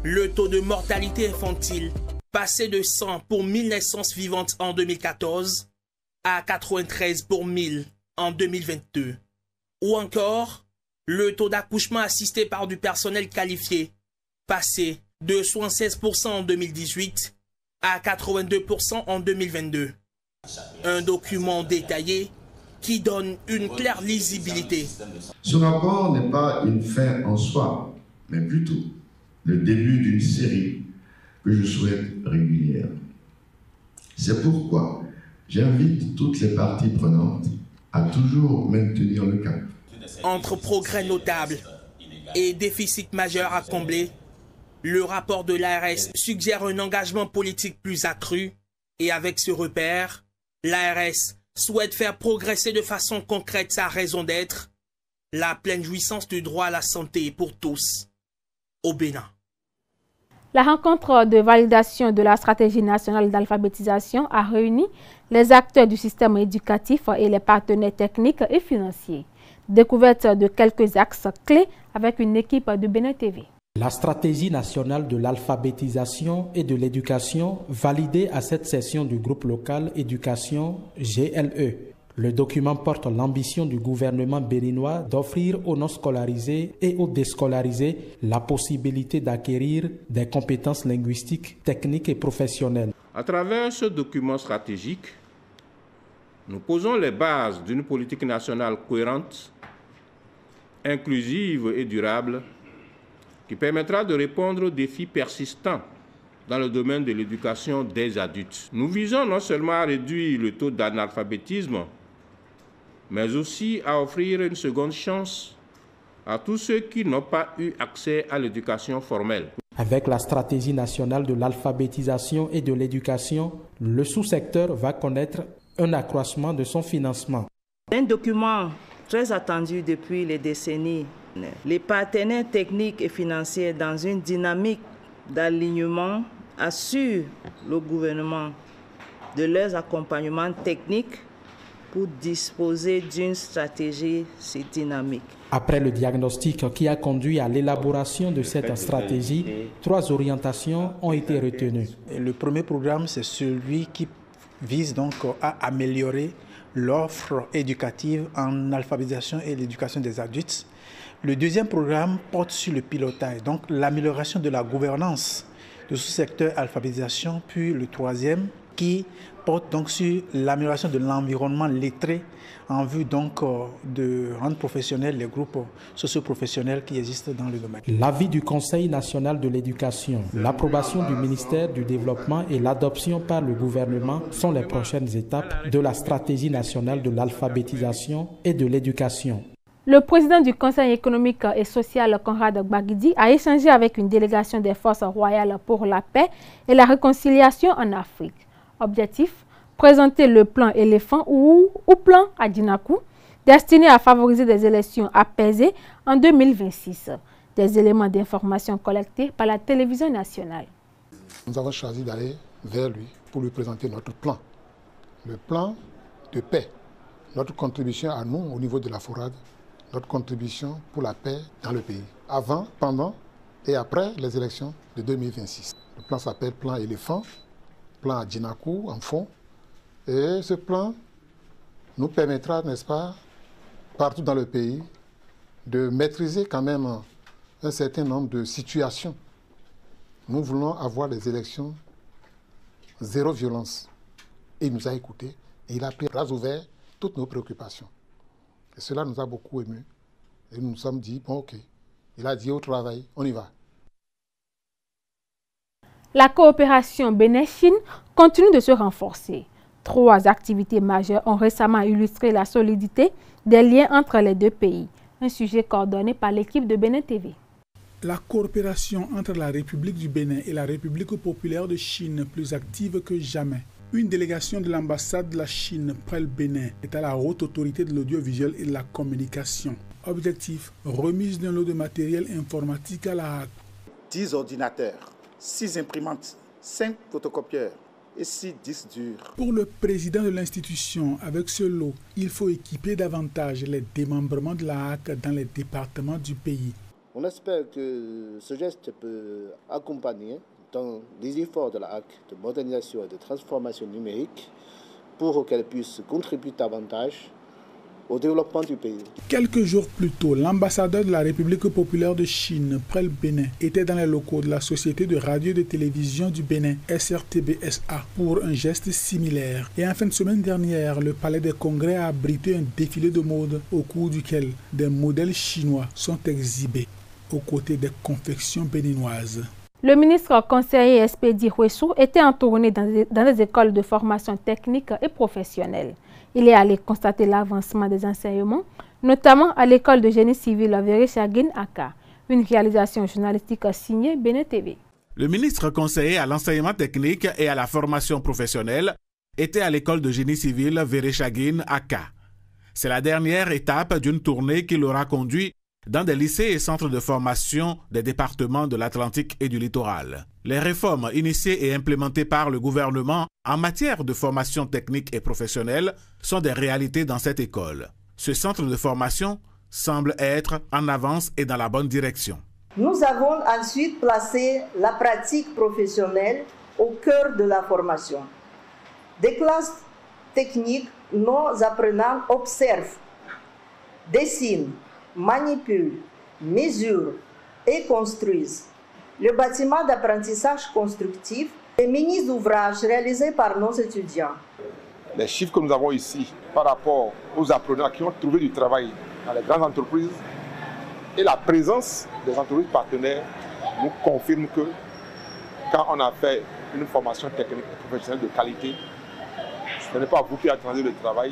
le taux de mortalité infantile passé de 100 pour 1000 naissances vivantes en 2014 à 93 pour 1000 en 2022. Ou encore, le taux d'accouchement assisté par du personnel qualifié passé de 76% en 2018 à 82% en 2022. Un document détaillé qui donne une claire lisibilité. Ce rapport n'est pas une fin en soi, mais plutôt le début d'une série que je souhaite régulière. C'est pourquoi j'invite toutes les parties prenantes à toujours maintenir le cap. Entre progrès notables et déficits majeurs à combler, le rapport de l'ARS suggère un engagement politique plus accru et avec ce repère, l'ARS souhaite faire progresser de façon concrète sa raison d'être, la pleine jouissance du droit à la santé pour tous au Bénin. La rencontre de validation de la stratégie nationale d'alphabétisation a réuni les acteurs du système éducatif et les partenaires techniques et financiers. Découverte de quelques axes clés avec une équipe de Bénin TV. La stratégie nationale de l'alphabétisation et de l'éducation validée à cette session du groupe local éducation GLE. Le document porte l'ambition du gouvernement béninois d'offrir aux non scolarisés et aux déscolarisés la possibilité d'acquérir des compétences linguistiques, techniques et professionnelles. À travers ce document stratégique, nous posons les bases d'une politique nationale cohérente, inclusive et durable, qui permettra de répondre aux défis persistants dans le domaine de l'éducation des adultes. Nous visons non seulement à réduire le taux d'analphabétisme, mais aussi à offrir une seconde chance à tous ceux qui n'ont pas eu accès à l'éducation formelle. Avec la stratégie nationale de l'alphabétisation et de l'éducation, le sous-secteur va connaître un accroissement de son financement. Un document très attendu depuis les décennies. Les partenaires techniques et financiers dans une dynamique d'alignement assurent le gouvernement de leurs accompagnements techniques pour disposer d'une stratégie dynamique. Après le diagnostic qui a conduit à l'élaboration de cette stratégie, 3 orientations ont été retenues. Le premier programme, c'est celui qui vise donc à améliorer l'offre éducative en alphabétisation et l'éducation des adultes. Le deuxième programme porte sur le pilotage, donc l'amélioration de la gouvernance de ce secteur alphabétisation. Puis le troisième qui porte donc sur l'amélioration de l'environnement lettré en vue donc de rendre professionnels les groupes socio-professionnels qui existent dans le domaine. L'avis du Conseil national de l'éducation, l'approbation du ministère du Développement et l'adoption par le gouvernement sont les prochaines étapes de la stratégie nationale de l'alphabétisation et de l'éducation. Le président du Conseil économique et social, Conrad Gbagidi, a échangé avec une délégation des forces royales pour la paix et la réconciliation en Afrique. Objectif, présenter le plan éléphant ou plan Adjinakou, destiné à favoriser des élections apaisées en 2026. Des éléments d'information collectés par la télévision nationale. Nous avons choisi d'aller vers lui pour lui présenter notre plan. Le plan de paix, notre contribution à nous au niveau de la forade, notre contribution pour la paix dans le pays, avant, pendant et après les élections de 2026. Le plan s'appelle plan éléphant, plan Adjinakou en fond. Et ce plan nous permettra, n'est-ce pas, partout dans le pays, de maîtriser quand même un certain nombre de situations. Nous voulons avoir des élections zéro violence. Et il nous a écoutés et il a pris bras ouverts toutes nos préoccupations. Et cela nous a beaucoup émus. Et nous nous sommes dit, bon ok, il a dit au travail, on y va. La coopération Bénin-Chine continue de se renforcer. 3 activités majeures ont récemment illustré la solidité des liens entre les deux pays. Un sujet coordonné par l'équipe de Bénin TV. La coopération entre la République du Bénin et la République populaire de Chine plus active que jamais. Une délégation de l'ambassade de la Chine près le Bénin est à la haute autorité de l'audiovisuel et de la communication. Objectif, remise d'un lot de matériel informatique à la HAC. 10 ordinateurs, 6 imprimantes, 5 photocopieurs et 6 disques durs. Pour le président de l'institution, avec ce lot, il faut équiper davantage les démembrements de la HAC dans les départements du pays. On espère que ce geste peut accompagner dans les efforts de la HAC de modernisation et de transformation numérique pour qu'elle puisse contribuer davantage au développement du pays. Quelques jours plus tôt, l'ambassadeur de la République populaire de Chine près le Bénin était dans les locaux de la Société de radio et de télévision du Bénin, SRTB-SA, pour un geste similaire. Et en fin de semaine dernière, le Palais des Congrès a abrité un défilé de mode au cours duquel des modèles chinois sont exhibés aux côtés des confections béninoises. Le ministre conseiller Espedi Huessou était en tournée dans des écoles de formation technique et professionnelle. Il est allé constater l'avancement des enseignements, notamment à l'école de génie civil Vereshagin Aka, une réalisation journalistique signée Bénin TV. Le ministre conseiller à l'enseignement technique et à la formation professionnelle était à l'école de génie civil Vereshagin Aka. C'est la dernière étape d'une tournée qui l'aura conduit dans des lycées et centres de formation des départements de l'Atlantique et du littoral. Les réformes initiées et implémentées par le gouvernement en matière de formation technique et professionnelle sont des réalités dans cette école. Ce centre de formation semble être en avance et dans la bonne direction. Nous avons ensuite placé la pratique professionnelle au cœur de la formation. Des classes techniques, nos apprenants observent, dessinent, manipulent, mesurent et construisent. Le bâtiment d'apprentissage constructif, les mini-ouvrages réalisés par nos étudiants. Les chiffres que nous avons ici par rapport aux apprenants qui ont trouvé du travail dans les grandes entreprises et la présence des entreprises partenaires nous confirment que quand on a fait une formation technique et professionnelle de qualité, ce n'est pas vous qui attendez le travail,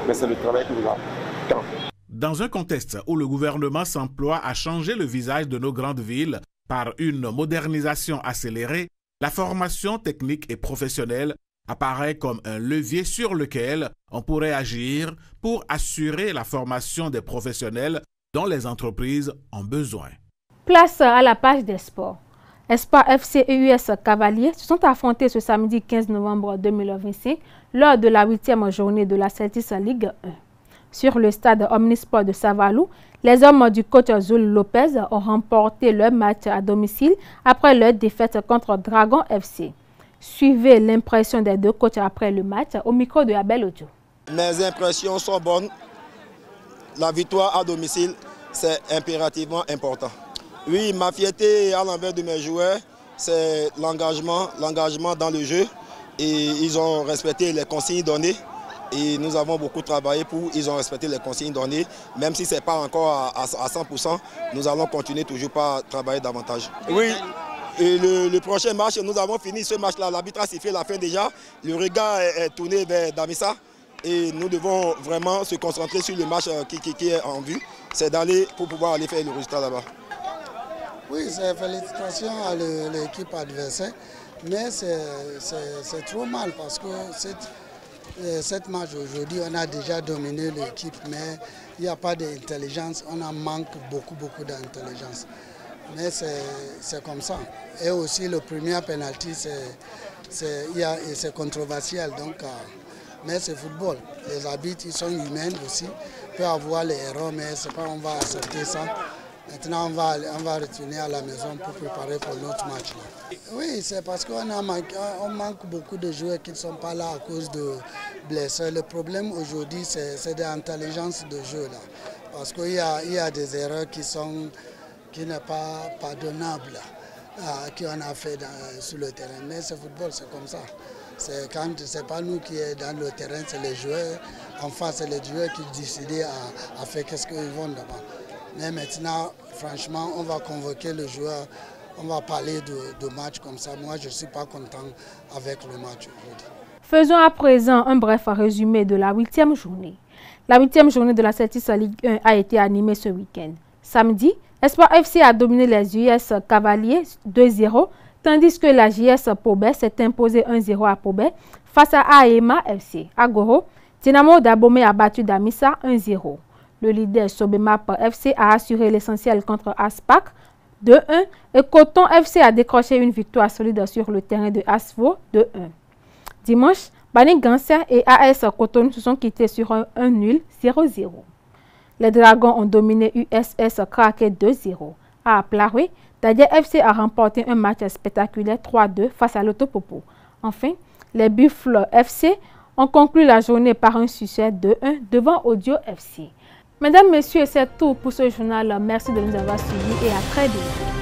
mais c'est le travail qui vous attend. Dans un contexte où le gouvernement s'emploie à changer le visage de nos grandes villes par une modernisation accélérée, la formation technique et professionnelle apparaît comme un levier sur lequel on pourrait agir pour assurer la formation des professionnels dont les entreprises ont besoin. Place à la page des sports. Espoir FC et US Cavaliers se sont affrontés ce samedi 15 novembre 2025 lors de la 8e journée de la Celtics Ligue 1. Sur le stade Omnisport de Savalou, les hommes du coach Zul Lopez ont remporté leur match à domicile après leur défaite contre Dragon FC. Suivez l'impression des deux coachs après le match au micro de Abel Ojo. Mes impressions sont bonnes. La victoire à domicile, c'est impérativement important. Oui, ma fierté à l'envers de mes joueurs, c'est l'engagement dans le jeu. et ils ont respecté les consignes données. Et nous avons beaucoup travaillé ils ont respecté les consignes données. Même si ce n'est pas encore à 100%, nous allons continuer toujours par travailler davantage. Oui, et le prochain match, nous avons fini ce match-là. L'arbitre a sifflé la fin déjà. Le regard est tourné vers Damissa. Et nous devons vraiment se concentrer sur le match qui est en vue. C'est d'aller pour pouvoir aller faire le résultat là-bas. Oui, félicitations à l'équipe adversaire. Mais c'est trop mal parce que cette match aujourd'hui, on a déjà dominé l'équipe, mais il n'y a pas d'intelligence. On en manque beaucoup d'intelligence. Mais c'est comme ça. Et aussi, le premier penalty, c'est controversiel. Donc, mais c'est football. Les arbitres, ils sont humains aussi. Ils peuvent avoir les erreurs, mais c'est pas on va accepter ça. Maintenant, on va retourner à la maison pour préparer pour l'autre match. Là. Oui, c'est parce qu'on manque beaucoup de joueurs qui ne sont pas là à cause de blessures. Le problème aujourd'hui, c'est l'intelligence de jeu. Là. Parce qu'il y a des erreurs qui n'est pas pardonnable, qu'on a fait sur le terrain. Mais ce football, c'est comme ça. C'est pas nous qui sommes dans le terrain, c'est les joueurs. En face, c'est les joueurs qui décident à faire qu'est-ce qu'ils vont devant. Mais maintenant, franchement, on va convoquer le joueur, on va parler de match comme ça. Moi, je ne suis pas content avec le match aujourd'hui. Faisons à présent un bref résumé de la 8e journée. La 8e journée de la Celtics Ligue 1 a été animée ce week-end. Samedi, Espoir FC a dominé les US Cavaliers 2-0, tandis que la JS Pobet s'est imposée 1-0 à Pobet face à AEMA FC. À Goro, Dynamo d'Abomey a battu Damissa 1-0. Le leader Sobemap FC a assuré l'essentiel contre Aspac 2-1 et Coton FC a décroché une victoire solide sur le terrain de Asvo 2-1. Dimanche, Banik Ganser et AS Cotonou se sont quittés sur un nul 0-0. Les Dragons ont dominé USS Kraké 2-0. À Plaroué, Dadia FC a remporté un match spectaculaire 3-2 face à l'Autopopo. Enfin, les Buffles FC ont conclu la journée par un succès 2-1 devant Audio FC. Mesdames, Messieurs, c'est tout pour ce journal. Merci de nous avoir suivis et à très bientôt.